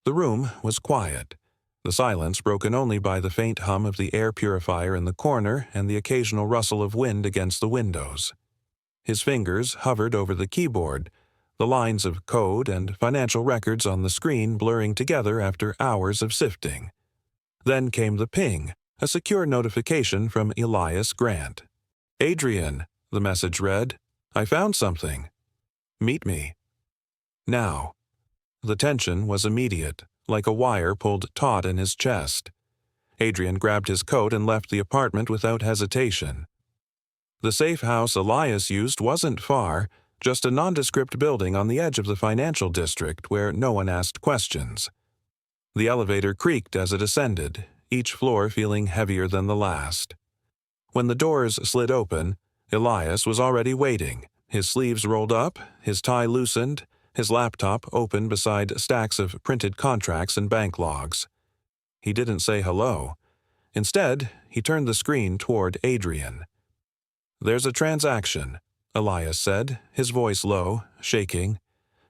The room was quiet, the silence broken only by the faint hum of the air purifier in the corner and the occasional rustle of wind against the windows. His fingers hovered over the keyboard, the lines of code and financial records on the screen blurring together after hours of sifting. Then came the ping, a secure notification from Elias Grant. "Adrian," the message read, "I found something. Meet me. Now." The tension was immediate, like a wire pulled taut in his chest. Adrian grabbed his coat and left the apartment without hesitation. The safe house Elias used wasn't far, just a nondescript building on the edge of the financial district where no one asked questions. The elevator creaked as it ascended, each floor feeling heavier than the last. When the doors slid open, Elias was already waiting, his sleeves rolled up, his tie loosened, his laptop open beside stacks of printed contracts and bank logs. He didn't say hello. Instead, he turned the screen toward Adrian. "There's a transaction," Elias said, his voice low, shaking.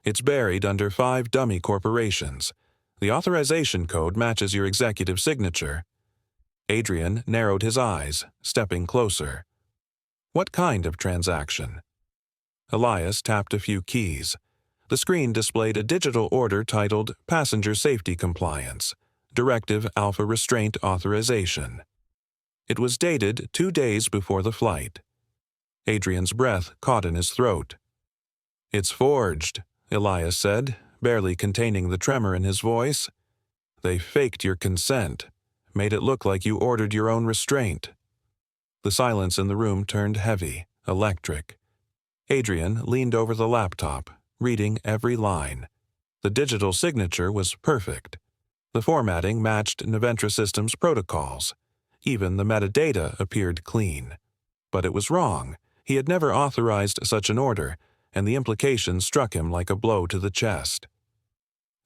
"It's buried under 5 dummy corporations. The authorization code matches your executive signature." Adrian narrowed his eyes, stepping closer. "What kind of transaction?" Elias tapped a few keys. The screen displayed a digital order titled Passenger Safety Compliance, Directive Alpha Restraint Authorization. It was dated 2 days before the flight. Adrian's breath caught in his throat. "It's forged," Elias said, barely containing the tremor in his voice. "They faked your consent, made it look like you ordered your own restraint." The silence in the room turned heavy, electric. Adrian leaned over the laptop, reading every line. The digital signature was perfect. The formatting matched Naventra Systems' protocols. Even the metadata appeared clean. But it was wrong. He had never authorized such an order, and the implication struck him like a blow to the chest.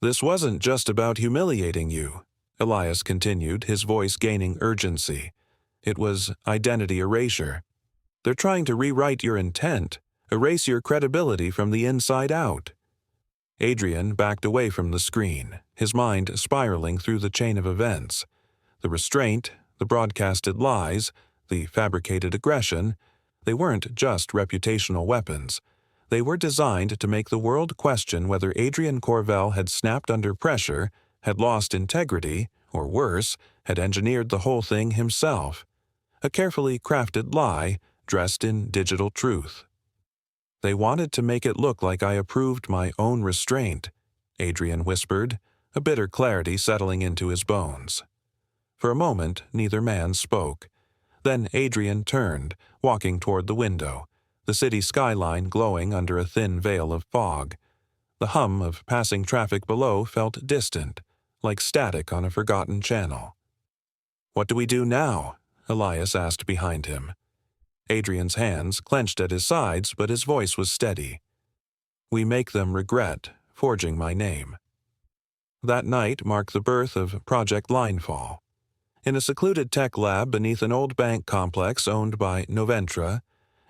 "This wasn't just about humiliating you," Elias continued, his voice gaining urgency. "It was identity erasure. They're trying to rewrite your intent, erase your credibility from the inside out." Adrian backed away from the screen, his mind spiraling through the chain of events. The restraint, the broadcasted lies, the fabricated aggression, they weren't just reputational weapons. They were designed to make the world question whether Adrian Corvell had snapped under pressure, had lost integrity, or worse, had engineered the whole thing himself. A carefully crafted lie dressed in digital truth. "They wanted to make it look like I approved my own restraint," Adrian whispered, a bitter clarity settling into his bones. For a moment, neither man spoke. Then Adrian turned, walking toward the window, the city skyline glowing under a thin veil of fog. The hum of passing traffic below felt distant, like static on a forgotten channel. "What do we do now?" Elias asked behind him. Adrian's hands clenched at his sides, but his voice was steady. "We make them regret forging my name." That night marked the birth of Project Linefall. In a secluded tech lab beneath an old bank complex owned by Naventra,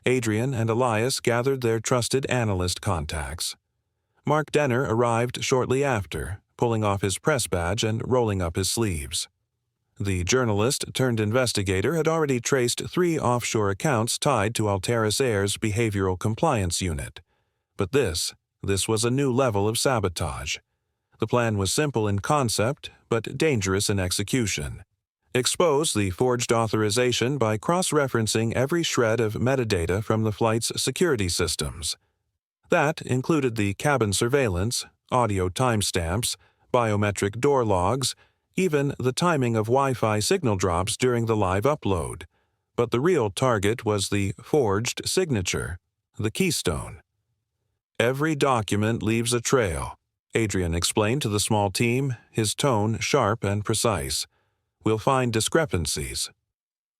Adrian and Elias gathered their trusted analyst contacts. Mark Denner arrived shortly after, pulling off his press badge and rolling up his sleeves. The journalist-turned-investigator had already traced 3 offshore accounts tied to Alteris Air's behavioral compliance unit. But this was a new level of sabotage. The plan was simple in concept, but dangerous in execution. Expose the forged authorization by cross-referencing every shred of metadata from the flight's security systems. That included the cabin surveillance, audio timestamps, biometric door logs, even the timing of Wi-Fi signal drops during the live upload. But the real target was the forged signature, the keystone. "Every document leaves a trail," Adrian explained to the small team, his tone sharp and precise. "We'll find discrepancies.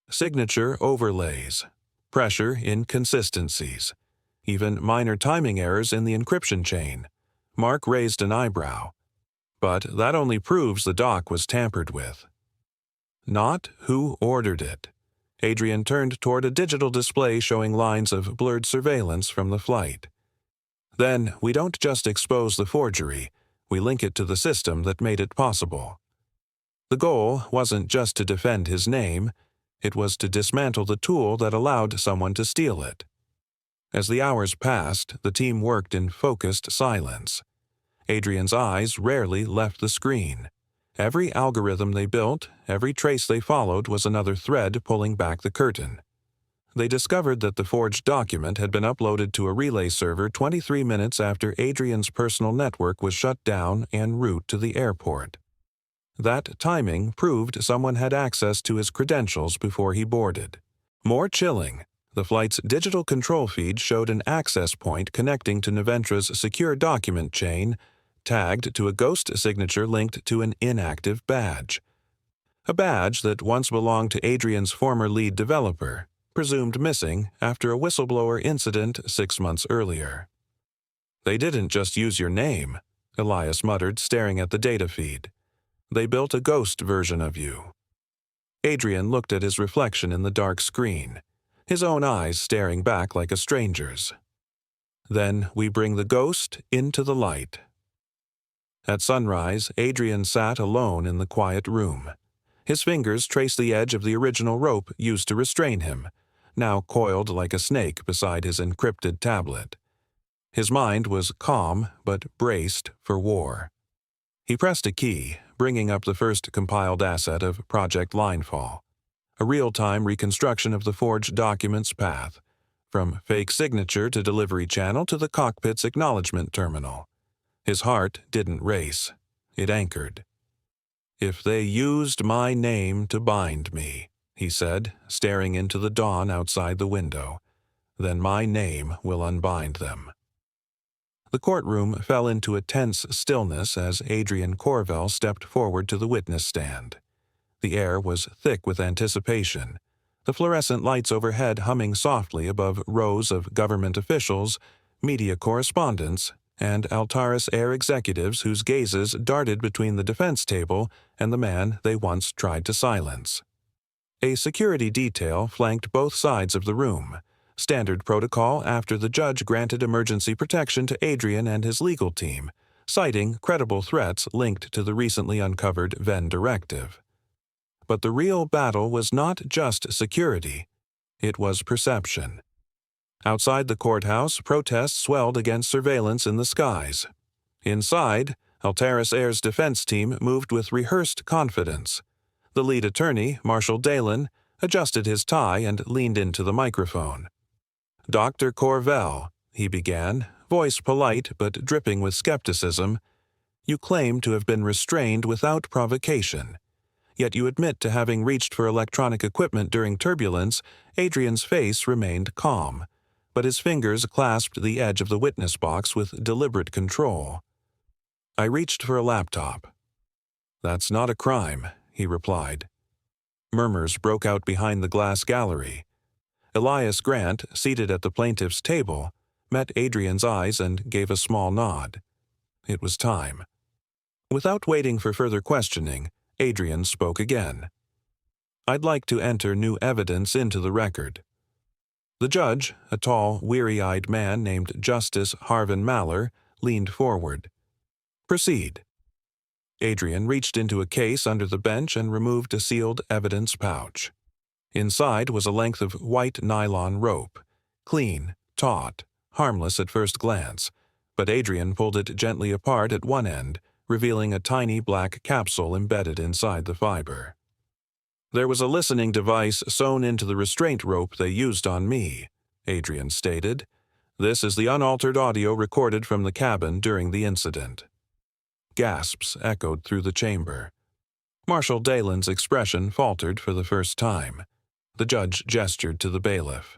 Signature overlays, pressure inconsistencies, even minor timing errors in the encryption chain." Mark raised an eyebrow. "But that only proves the doc was tampered with." "Not who ordered it." Adrian turned toward a digital display showing lines of blurred surveillance from the flight. "Then we don't just expose the forgery, we link it to the system that made it possible." The goal wasn't just to defend his name, it was to dismantle the tool that allowed someone to steal it. As the hours passed, the team worked in focused silence. Adrian's eyes rarely left the screen. Every algorithm they built, every trace they followed was another thread pulling back the curtain. They discovered that the forged document had been uploaded to a relay server 23 minutes after Adrian's personal network was shut down en route to the airport. That timing proved someone had access to his credentials before he boarded. More chilling, the flight's digital control feed showed an access point connecting to Naventra's secure document chain, tagged to a ghost signature linked to an inactive badge. A badge that once belonged to Adrian's former lead developer, presumed missing after a whistleblower incident 6 months earlier. "They didn't just use your name," Elias muttered, staring at the data feed. "They built a ghost version of you." Adrian looked at his reflection in the dark screen, his own eyes staring back like a stranger's. "Then we bring the ghost into the light." At sunrise, Adrian sat alone in the quiet room. His fingers traced the edge of the original rope used to restrain him, now coiled like a snake beside his encrypted tablet. His mind was calm but braced for war. He pressed a key, bringing up the first compiled asset of Project Linefall, a real-time reconstruction of the forged document's path, from fake signature to delivery channel to the cockpit's acknowledgement terminal. His heart didn't race. It anchored. "If they used my name to bind me," he said, staring into the dawn outside the window, "then my name will unbind them." The courtroom fell into a tense stillness as Adrian Corvell stepped forward to the witness stand. The air was thick with anticipation, the fluorescent lights overhead humming softly above rows of government officials, media correspondents, and Altaris Air executives whose gazes darted between the defense table and the man they once tried to silence. A security detail flanked both sides of the room, standard protocol after the judge granted emergency protection to Adrian and his legal team, citing credible threats linked to the recently uncovered Venn directive. But the real battle was not just security, it was perception. Outside the courthouse, protests swelled against surveillance in the skies. Inside, Altaris Air's defense team moved with rehearsed confidence. The lead attorney, Marshall Dalen, adjusted his tie and leaned into the microphone. "Dr. Corvell," he began, voice polite but dripping with skepticism, "you claim to have been restrained without provocation. Yet you admit to having reached for electronic equipment during turbulence." Adrian's face remained calm, but his fingers clasped the edge of the witness box with deliberate control. "I reached for a laptop." "That's not a crime," he replied. Murmurs broke out behind the glass gallery. Elias Grant, seated at the plaintiff's table, met Adrian's eyes and gave a small nod. It was time. Without waiting for further questioning, Adrian spoke again. "I'd like to enter new evidence into the record." The judge, a tall, weary-eyed man named Justice Harvin Maller, leaned forward. "Proceed." Adrian reached into a case under the bench and removed a sealed evidence pouch. Inside was a length of white nylon rope, clean, taut, harmless at first glance, but Adrian pulled it gently apart at one end, revealing a tiny black capsule embedded inside the fiber. "There was a listening device sewn into the restraint rope they used on me," Adrian stated. "This is the unaltered audio recorded from the cabin during the incident." Gasps echoed through the chamber. Marshal Dalen's expression faltered for the first time. The judge gestured to the bailiff.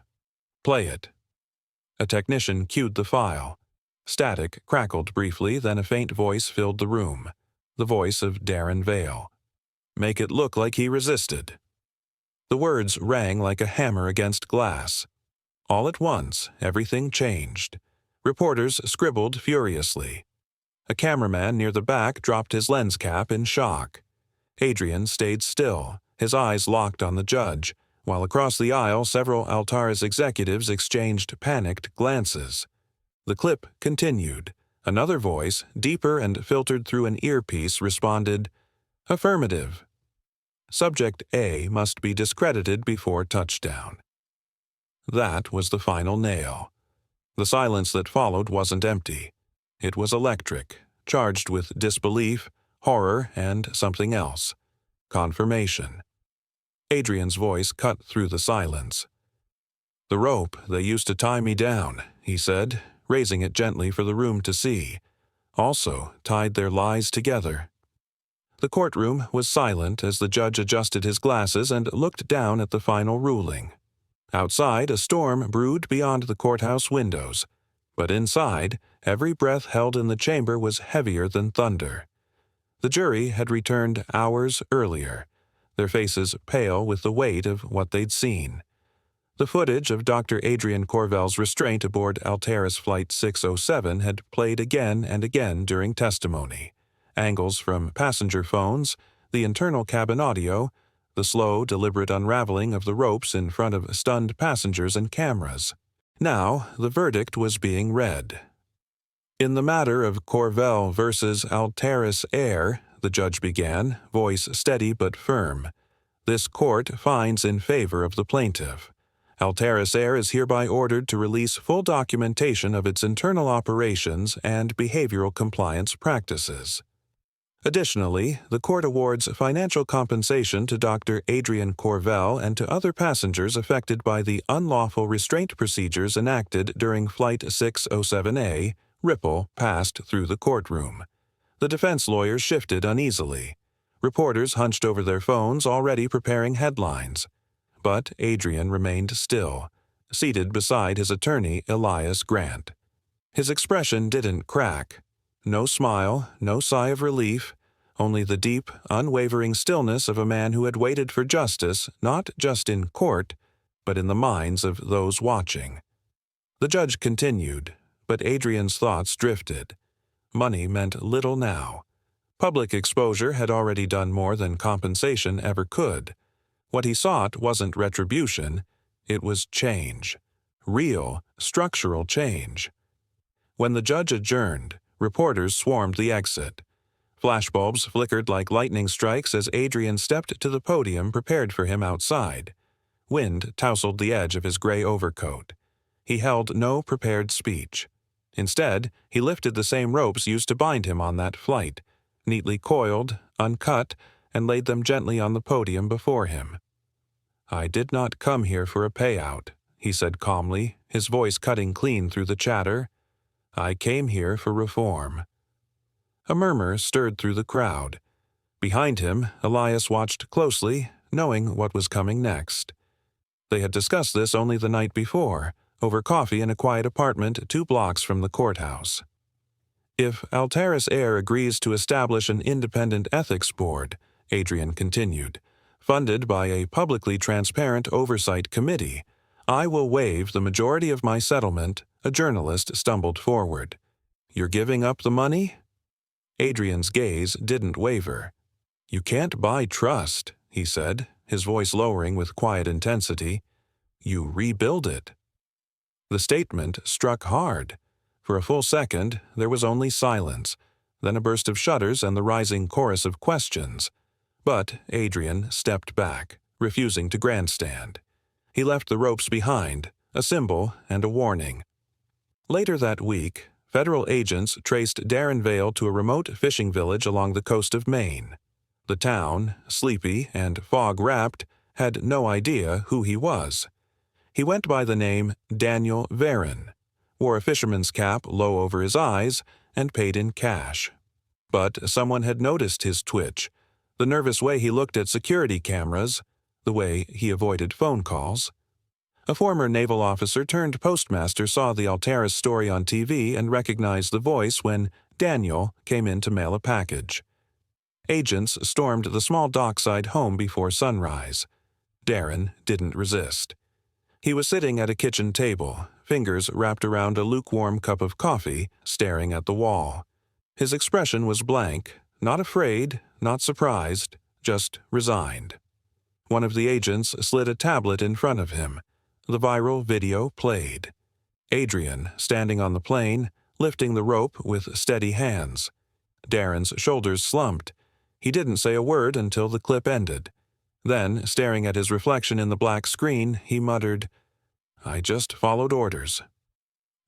"Play it." A technician cued the file. Static crackled briefly, then a faint voice filled the room, the voice of Darren Vale. "Make it look like he resisted." The words rang like a hammer against glass. All at once, everything changed. Reporters scribbled furiously. A cameraman near the back dropped his lens cap in shock. Adrian stayed still, his eyes locked on the judge, while across the aisle several Altaris executives exchanged panicked glances. The clip continued. Another voice, deeper and filtered through an earpiece, responded, "Affirmative. Subject A must be discredited before touchdown." That was the final nail. The silence that followed wasn't empty. It was electric, charged with disbelief, horror, and something else. Confirmation. Adrian's voice cut through the silence. "The rope they used to tie me down," he said, raising it gently for the room to see, "also tied their lies together." The courtroom was silent as the judge adjusted his glasses and looked down at the final ruling. Outside, a storm brewed beyond the courthouse windows, but inside, every breath held in the chamber was heavier than thunder. The jury had returned hours earlier, their faces pale with the weight of what they'd seen. The footage of Dr. Adrian Corvell's restraint aboard Altaris Flight 607 had played again and again during testimony. Angles from passenger phones, the internal cabin audio, the slow, deliberate unraveling of the ropes in front of stunned passengers and cameras. Now, the verdict was being read. In the matter of Corvell versus Altaris Air, the judge began, voice steady but firm, this court finds in favor of the plaintiff. Altaris Air is hereby ordered to release full documentation of its internal operations and behavioral compliance practices. Additionally, the court awards financial compensation to Dr. Adrian Corvell and to other passengers affected by the unlawful restraint procedures enacted during Flight 607A. Ripple passed through the courtroom. The defense lawyers shifted uneasily. Reporters hunched over their phones, already preparing headlines. But Adrian remained still, seated beside his attorney, Elias Grant. His expression didn't crack. No smile, no sigh of relief, only the deep, unwavering stillness of a man who had waited for justice, not just in court, but in the minds of those watching. The judge continued, but Adrian's thoughts drifted. Money meant little now. Public exposure had already done more than compensation ever could. What he sought wasn't retribution, it was change. Real, structural change. When the judge adjourned, reporters swarmed the exit. Flashbulbs flickered like lightning strikes as Adrian stepped to the podium prepared for him outside. Wind tousled the edge of his gray overcoat. He held no prepared speech. Instead, he lifted the same ropes used to bind him on that flight, neatly coiled, uncut, and laid them gently on the podium before him. "I did not come here for a payout," he said calmly, his voice cutting clean through the chatter. "I came here for reform." A murmur stirred through the crowd. Behind him, Elias watched closely, knowing what was coming next. They had discussed this only the night before, over coffee in a quiet apartment 2 blocks from the courthouse. "If Altaris Air agrees to establish an independent ethics board," Adrian continued, "funded by a publicly transparent oversight committee, I will waive the majority of my settlement." A journalist stumbled forward. "You're giving up the money?" Adrian's gaze didn't waver. "You can't buy trust," he said, his voice lowering with quiet intensity. "You rebuild it." The statement struck hard. For a full second, there was only silence, then a burst of shudders and the rising chorus of questions. But Adrian stepped back, refusing to grandstand. He left the ropes behind, a symbol and a warning. Later that week, federal agents traced Darren Vale to a remote fishing village along the coast of Maine. The town, sleepy and fog-wrapped, had no idea who he was. He went by the name Daniel Varon, wore a fisherman's cap low over his eyes, and paid in cash. But someone had noticed his twitch, the nervous way he looked at security cameras, the way he avoided phone calls. A former naval officer turned postmaster saw the Altaris story on TV and recognized the voice when Daniel came in to mail a package. Agents stormed the small dockside home before sunrise. Darren didn't resist. He was sitting at a kitchen table, fingers wrapped around a lukewarm cup of coffee, staring at the wall. His expression was blank, not afraid, not surprised, just resigned. One of the agents slid a tablet in front of him. The viral video played. Adrian, standing on the plane, lifting the rope with steady hands. Darren's shoulders slumped. He didn't say a word until the clip ended. Then, staring at his reflection in the black screen, he muttered, "I just followed orders."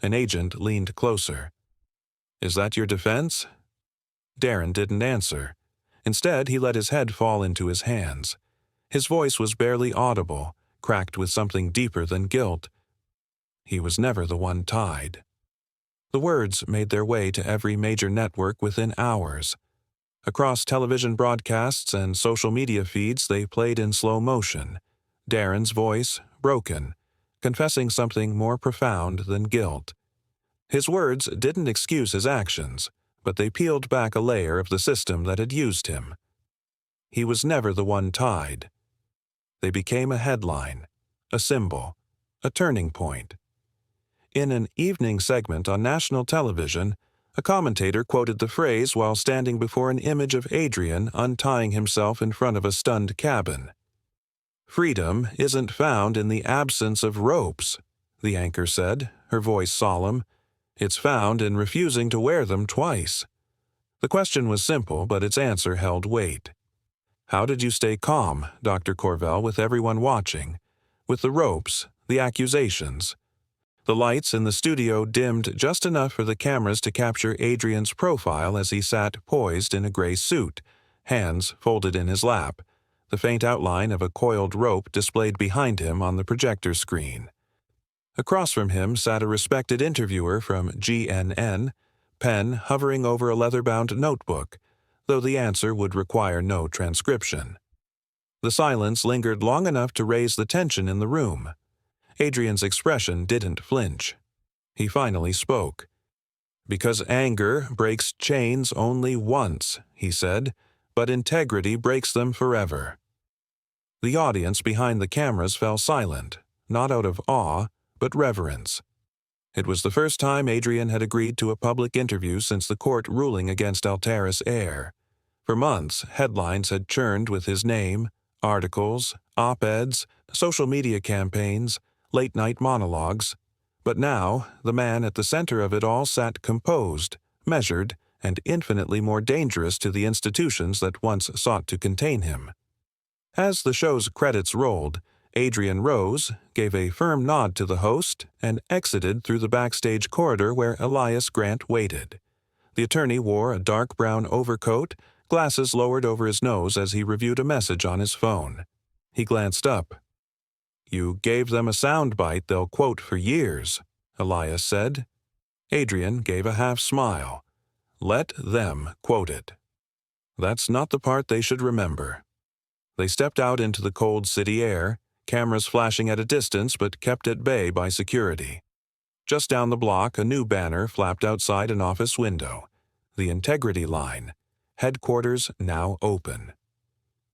An agent leaned closer. "Is that your defense?" Darren didn't answer. Instead, he let his head fall into his hands. His voice was barely audible, cracked with something deeper than guilt. He was never the one tied. The words made their way to every major network within hours. Across television broadcasts and social media feeds, they played in slow motion. Darren's voice, broken, confessing something more profound than guilt. His words didn't excuse his actions, but they peeled back a layer of the system that had used him. He was never the one tied. They became a headline, a symbol, a turning point. In an evening segment on national television, a commentator quoted the phrase while standing before an image of Adrian untying himself in front of a stunned cabin. "Freedom isn't found in the absence of ropes," the anchor said, her voice solemn. "It's found in refusing to wear them twice." The question was simple, but its answer held weight. How did you stay calm, Dr. Corvell, with everyone watching? With the ropes, the accusations? The lights in the studio dimmed just enough for the cameras to capture Adrian's profile as he sat poised in a gray suit, hands folded in his lap, the faint outline of a coiled rope displayed behind him on the projector screen. Across from him sat a respected interviewer from GNN, pen hovering over a leather-bound notebook, though the answer would require no transcription. The silence lingered long enough to raise the tension in the room. Adrian's expression didn't flinch. He finally spoke. "Because anger breaks chains only once," he said, "but integrity breaks them forever." The audience behind the cameras fell silent, not out of awe, but reverence. It was the first time Adrian had agreed to a public interview since the court ruling against Altaris Air. For months, headlines had churned with his name, articles, op-eds, social media campaigns, late-night monologues. But now, the man at the center of it all sat composed, measured, and infinitely more dangerous to the institutions that once sought to contain him. As the show's credits rolled, Adrian rose, gave a firm nod to the host, and exited through the backstage corridor where Elias Grant waited. The attorney wore a dark brown overcoat, glasses lowered over his nose as he reviewed a message on his phone. He glanced up. "You gave them a soundbite they'll quote for years," Elias said. Adrian gave a half-smile. "Let them quote it. That's not the part they should remember." They stepped out into the cold city air, cameras flashing at a distance but kept at bay by security. Just down the block, a new banner flapped outside an office window. The Integrity Line. Headquarters now open.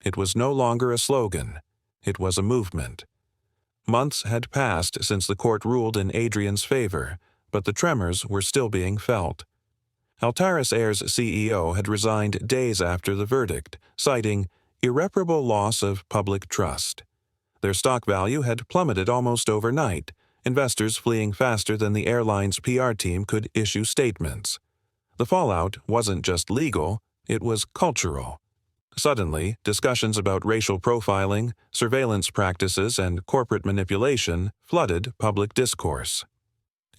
It was no longer a slogan. It was a movement. Months had passed since the court ruled in Adrian's favor, but the tremors were still being felt. Altaris Air's CEO had resigned days after the verdict, citing irreparable loss of public trust. Their stock value had plummeted almost overnight, investors fleeing faster than the airline's PR team could issue statements. The fallout wasn't just legal, it was cultural. Suddenly, discussions about racial profiling, surveillance practices, and corporate manipulation flooded public discourse.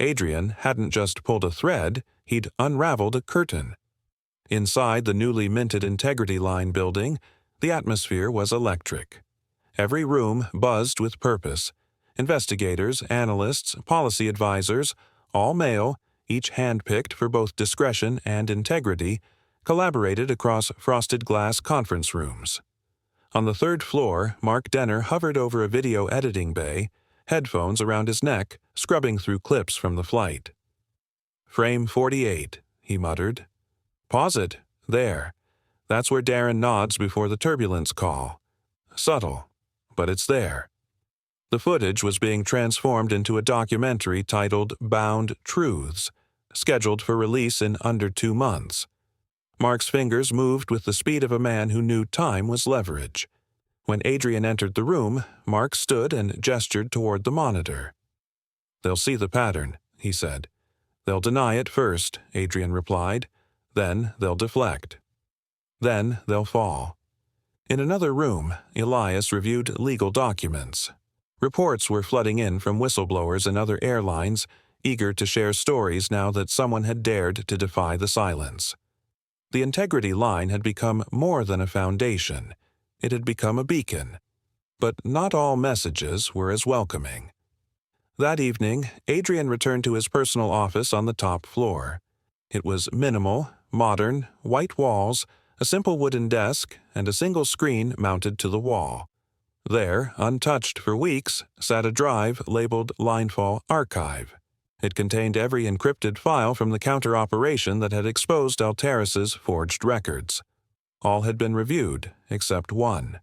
Adrian hadn't just pulled a thread, he'd unraveled a curtain. Inside the newly minted Integrity Line building, the atmosphere was electric. Every room buzzed with purpose. Investigators, analysts, policy advisors, all male, each handpicked for both discretion and integrity, collaborated across frosted glass conference rooms. On the third floor, Mark Denner hovered over a video editing bay, headphones around his neck, scrubbing through clips from the flight. "Frame 48, he muttered. "Pause it. There. That's where Darren nods before the turbulence call. Subtle, but it's there." The footage was being transformed into a documentary titled Bound Truths, scheduled for release in under 2 months. Mark's fingers moved with the speed of a man who knew time was leverage. When Adrian entered the room, Mark stood and gestured toward the monitor. "They'll see the pattern," he said. "They'll deny it first," Adrian replied. "Then they'll deflect. Then they'll fall." In another room, Elias reviewed legal documents. Reports were flooding in from whistleblowers and other airlines, eager to share stories now that someone had dared to defy the silence. The Integrity Line had become more than a foundation. It had become a beacon. But not all messages were as welcoming. That evening, Adrian returned to his personal office on the top floor. It was minimal, modern, white walls, a simple wooden desk, and a single screen mounted to the wall. There, untouched for weeks, sat a drive labeled Linefall Archive. It contained every encrypted file from the counter-operation that had exposed Alteris's forged records. All had been reviewed, except one.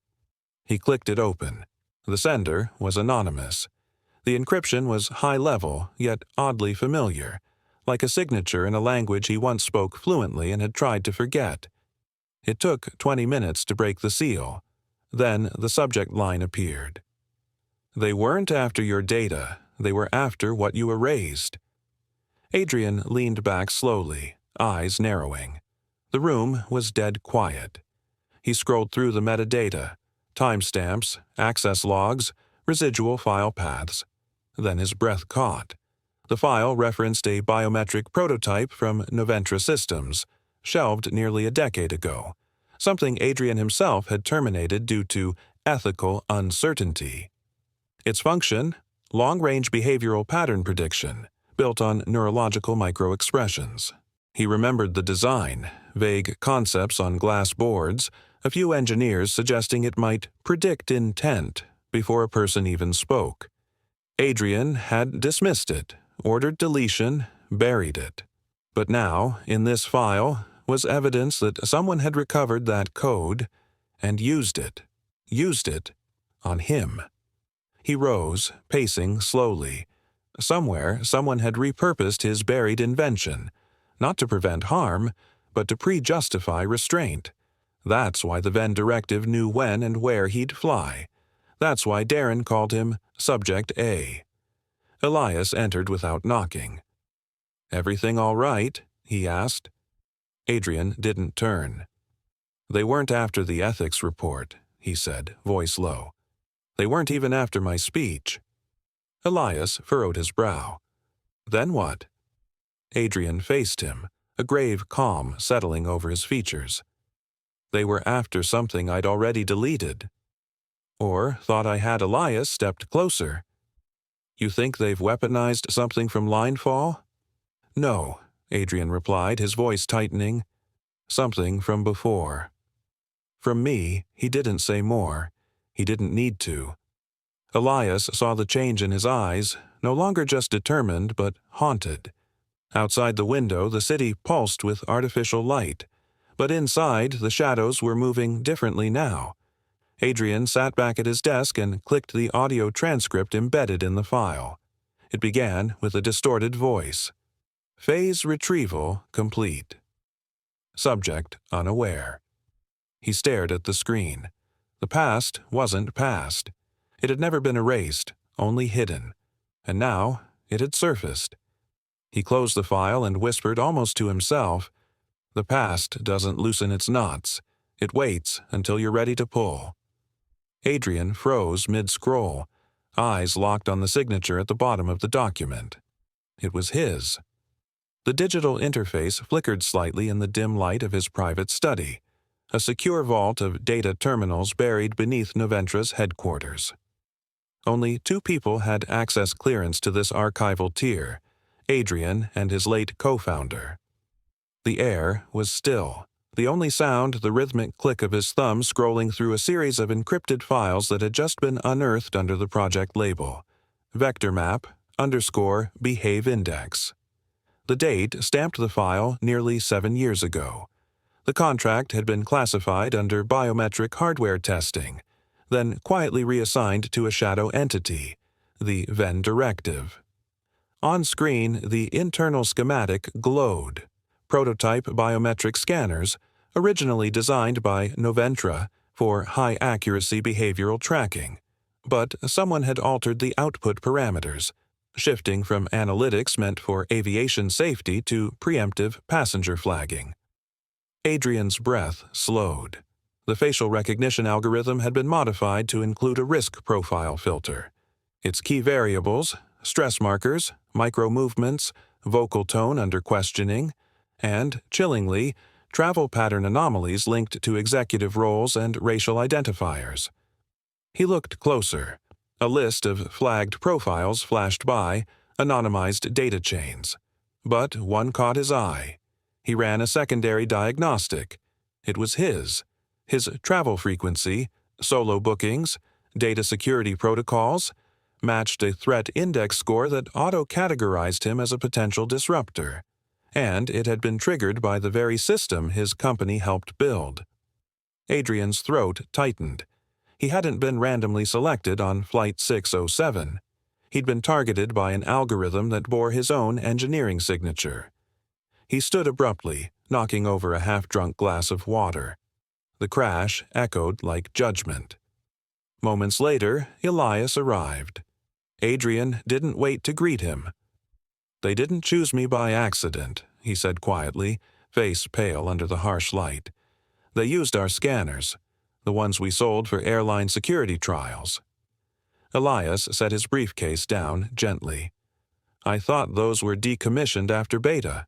He clicked it open. The sender was anonymous. The encryption was high-level, yet oddly familiar, like a signature in a language he once spoke fluently and had tried to forget. It took 20 minutes to break the seal. Then the subject line appeared. "They weren't after your data. They were after what you erased." Adrian leaned back slowly, eyes narrowing. The room was dead quiet. He scrolled through the metadata, timestamps, access logs, residual file paths. Then his breath caught. The file referenced a biometric prototype from Noventra Systems, shelved nearly a decade ago, something Adrian himself had terminated due to ethical uncertainty. Its function? Long-range behavioral pattern prediction, built on neurological microexpressions. He remembered the design, vague concepts on glass boards, a few engineers suggesting it might predict intent before a person even spoke. Adrian had dismissed it, ordered deletion, buried it. But now, in this file, was evidence that someone had recovered that code and used it on him. He rose, pacing slowly. Somewhere, someone had repurposed his buried invention, not to prevent harm, but to pre-justify restraint. That's why the Venn directive knew when and where he'd fly. That's why Darren called him Subject A. Elias entered without knocking. "Everything all right?" he asked. Adrian didn't turn. "They weren't after the ethics report," he said, voice low. "They weren't even after my speech." Elias furrowed his brow. "Then what?" Adrian faced him, a grave calm settling over his features. "They were after something I'd already deleted. Or thought I had Elias stepped closer." "You think they've weaponized something from Linefall?" "No," Adrian replied, his voice tightening. "Something from before." From me, he didn't say more. He didn't need to. Elias saw the change in his eyes, no longer just determined, but haunted. Outside the window, the city pulsed with artificial light. But inside, the shadows were moving differently now. Adrian sat back at his desk and clicked the audio transcript embedded in the file. It began with a distorted voice. "Phase retrieval complete." Subject unaware. He stared at the screen. The past wasn't past. It had never been erased, only hidden. And now it had surfaced. He closed the file and whispered almost to himself, "The past doesn't loosen its knots. It waits until you're ready to pull." Adrian froze mid-scroll, eyes locked on the signature at the bottom of the document. It was his. The digital interface flickered slightly in the dim light of his private study, a secure vault of data terminals buried beneath Noventra's headquarters. Only 2 people had access clearance to this archival tier, Adrian and his late co-founder. The air was still. The only sound the rhythmic click of his thumb scrolling through a series of encrypted files that had just been unearthed under the project label. Vector map, _behave index. The date stamped the file nearly 7 years ago. The contract had been classified under biometric hardware testing, then quietly reassigned to a shadow entity, the Venn directive. On screen, the internal schematic glowed. Prototype biometric scanners, originally designed by Noventra for high-accuracy behavioral tracking. But someone had altered the output parameters, shifting from analytics meant for aviation safety to preemptive passenger flagging. Adrian's breath slowed. The facial recognition algorithm had been modified to include a risk profile filter. Its key variables, stress markers, micro-movements, vocal tone under questioning, and, chillingly, travel pattern anomalies linked to executive roles and racial identifiers. He looked closer. A list of flagged profiles flashed by, anonymized data chains. But one caught his eye. He ran a secondary diagnostic. It was his travel frequency, solo bookings, data security protocols, matched a threat index score that auto-categorized him as a potential disruptor, and it had been triggered by the very system his company helped build. Adrian's throat tightened. He hadn't been randomly selected on Flight 607. He'd been targeted by an algorithm that bore his own engineering signature. He stood abruptly, knocking over a half-drunk glass of water. The crash echoed like judgment. Moments later, Elias arrived. Adrian didn't wait to greet him. "They didn't choose me by accident," he said quietly, face pale under the harsh light. "They used our scanners, the ones we sold for airline security trials." Elias set his briefcase down gently. "I thought those were decommissioned after beta."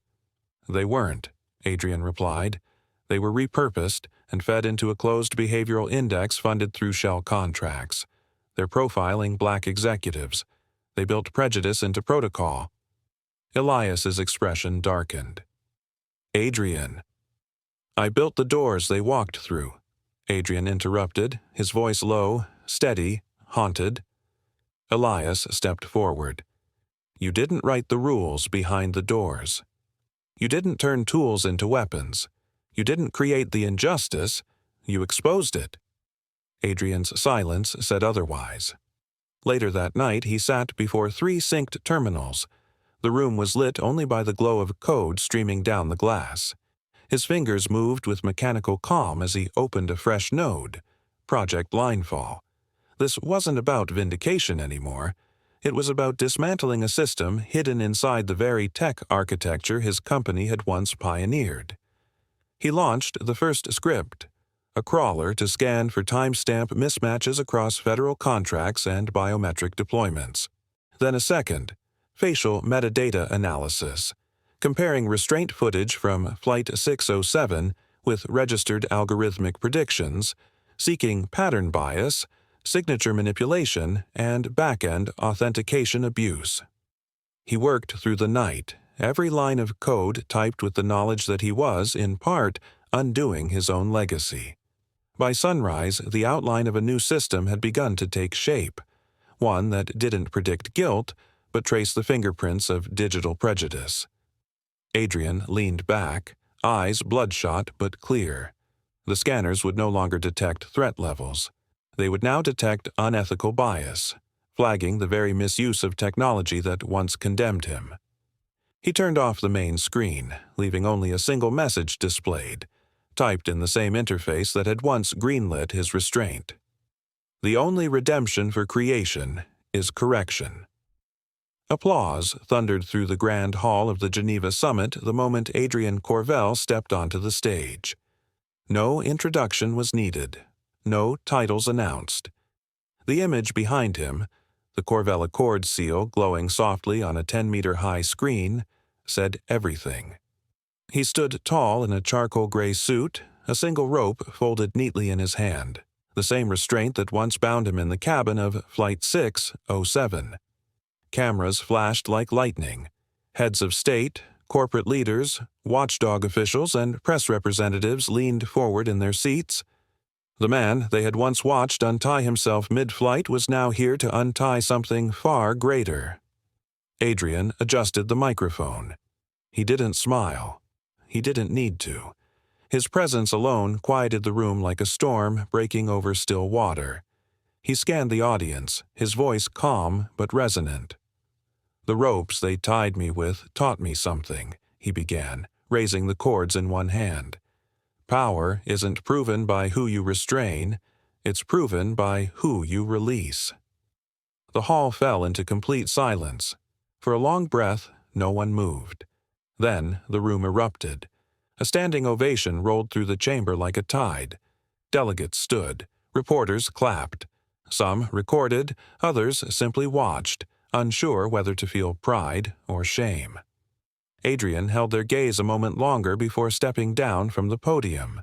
"They weren't," Adrian replied. "They were repurposed and fed into a closed behavioral index funded through Shell contracts. They're profiling black executives. They built prejudice into protocol." Elias's expression darkened. "Adrian." "I built the doors they walked through," Adrian interrupted, his voice low, steady, haunted. Elias stepped forward. "You didn't write the rules behind the doors. You didn't turn tools into weapons. You didn't create the injustice. You exposed it." Adrian's silence said otherwise. Later that night, he sat before 3 synced terminals. The room was lit only by the glow of code streaming down the glass. His fingers moved with mechanical calm as he opened a fresh node, Project Linefall. This wasn't about vindication anymore. It was about dismantling a system hidden inside the very tech architecture his company had once pioneered. He launched the first script, a crawler to scan for timestamp mismatches across federal contracts and biometric deployments. Then a second, facial metadata analysis, comparing restraint footage from Flight 607 with registered algorithmic predictions, seeking pattern bias, signature manipulation, and back-end authentication abuse. He worked through the night, every line of code typed with the knowledge that he was, in part, undoing his own legacy. By sunrise, the outline of a new system had begun to take shape, one that didn't predict guilt, but traced the fingerprints of digital prejudice. Adrian leaned back, eyes bloodshot but clear. The scanners would no longer detect threat levels. They would now detect unethical bias, flagging the very misuse of technology that once condemned him. He turned off the main screen, leaving only a single message displayed, typed in the same interface that had once greenlit his restraint. "The only redemption for creation is correction." Applause thundered through the grand hall of the Geneva Summit the moment Adrian Corvell stepped onto the stage. No introduction was needed, no titles announced. The image behind him, the Corvell Accord seal glowing softly on a 10-meter-high screen, said everything. He stood tall in a charcoal gray suit, a single rope folded neatly in his hand, the same restraint that once bound him in the cabin of Flight 607. Cameras flashed like lightning. Heads of state, corporate leaders, watchdog officials, and press representatives leaned forward in their seats. The man they had once watched untie himself mid-flight was now here to untie something far greater. Adrian adjusted the microphone. He didn't smile. He didn't need to. His presence alone quieted the room like a storm breaking over still water. He scanned the audience, his voice calm but resonant. "The ropes they tied me with taught me something," he began, raising the cords in one hand. "Power isn't proven by who you restrain, it's proven by who you release." The hall fell into complete silence. For a long breath, no one moved. Then the room erupted. A standing ovation rolled through the chamber like a tide. Delegates stood, reporters clapped. Some recorded, others simply watched, unsure whether to feel pride or shame. Adrian held their gaze a moment longer before stepping down from the podium.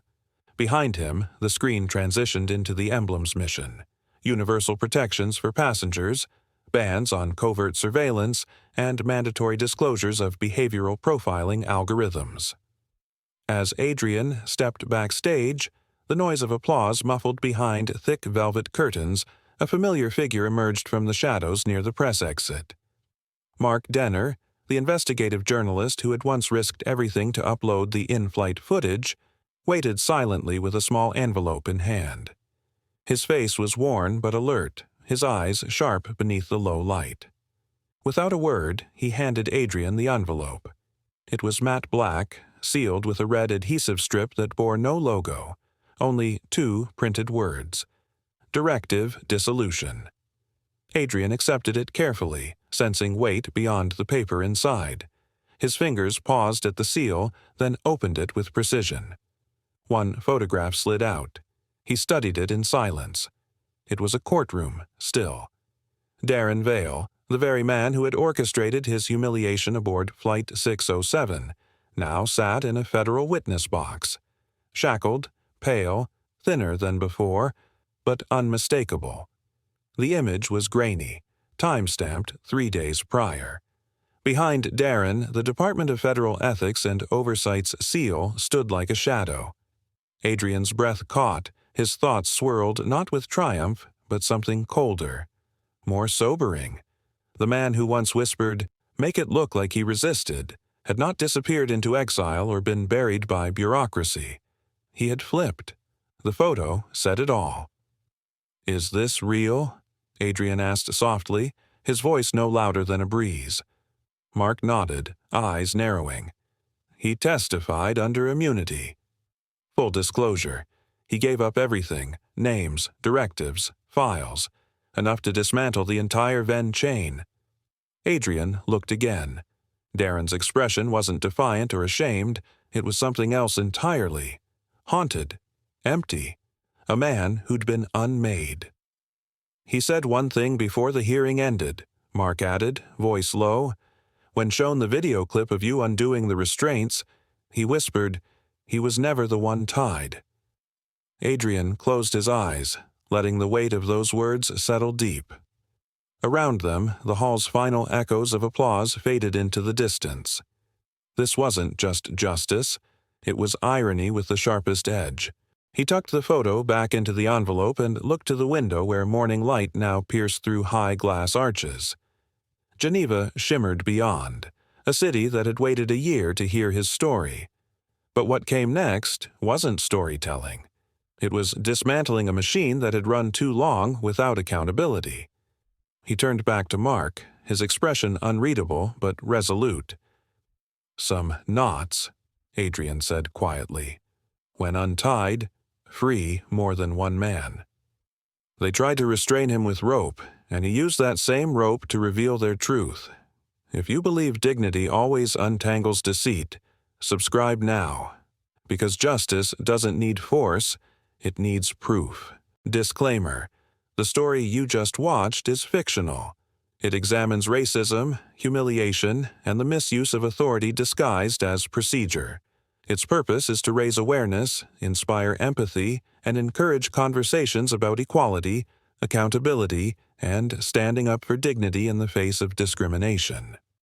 Behind him, the screen transitioned into the emblem's mission: universal protections for passengers, bans on covert surveillance, and mandatory disclosures of behavioral profiling algorithms. As Adrian stepped backstage, the noise of applause muffled behind thick velvet curtains, a familiar figure emerged from the shadows near the press exit. Mark Denner, the investigative journalist who had once risked everything to upload the in-flight footage, waited silently with a small envelope in hand. His face was worn but alert, his eyes sharp beneath the low light. Without a word, he handed Adrian the envelope. It was matte black, sealed with a red adhesive strip that bore no logo, only 2 printed words: Directive Dissolution. Adrian accepted it carefully, sensing weight beyond the paper inside. His fingers paused at the seal, then opened it with precision. One photograph slid out. He studied it in silence. It was a courtroom, still. Darren Vale, the very man who had orchestrated his humiliation aboard Flight 607, now sat in a federal witness box. Shackled, pale, thinner than before, but unmistakable. The image was grainy, time-stamped 3 days prior. Behind Darren, the Department of Federal Ethics and Oversight's seal stood like a shadow. Adrian's breath caught, his thoughts swirled not with triumph, but something colder, more sobering. The man who once whispered, "Make it look like he resisted," had not disappeared into exile or been buried by bureaucracy. He had flipped. The photo said it all. "Is this real?" Adrian asked softly, his voice no louder than a breeze. Mark nodded, eyes narrowing. He testified under immunity. Full disclosure, he gave up everything, names, directives, files, enough to dismantle the entire Venn chain. Adrian looked again. Darren's expression wasn't defiant or ashamed, it was something else entirely. Haunted, empty, a man who'd been unmade. "He said one thing before the hearing ended," Mark added, voice low. "When shown the video clip of you undoing the restraints, he whispered, he was never the one tied." Adrian closed his eyes, letting the weight of those words settle deep. Around them, the hall's final echoes of applause faded into the distance. This wasn't just justice, it was irony with the sharpest edge. He tucked the photo back into the envelope and looked to the window where morning light now pierced through high glass arches. Geneva shimmered beyond, a city that had waited a year to hear his story. But what came next wasn't storytelling. It was dismantling a machine that had run too long without accountability. He turned back to Mark, his expression unreadable but resolute. "Some knots," Adrian said quietly. "When untied, free more than one man. They tried to restrain him with rope, and he used that same rope to reveal their truth. If you believe dignity always untangles deceit, subscribe now. Because justice doesn't need force, it needs proof. Disclaimer: the story you just watched is fictional. It examines racism, humiliation, and the misuse of authority disguised as procedure. Its purpose is to raise awareness, inspire empathy, and encourage conversations about equality, accountability, and standing up for dignity in the face of discrimination."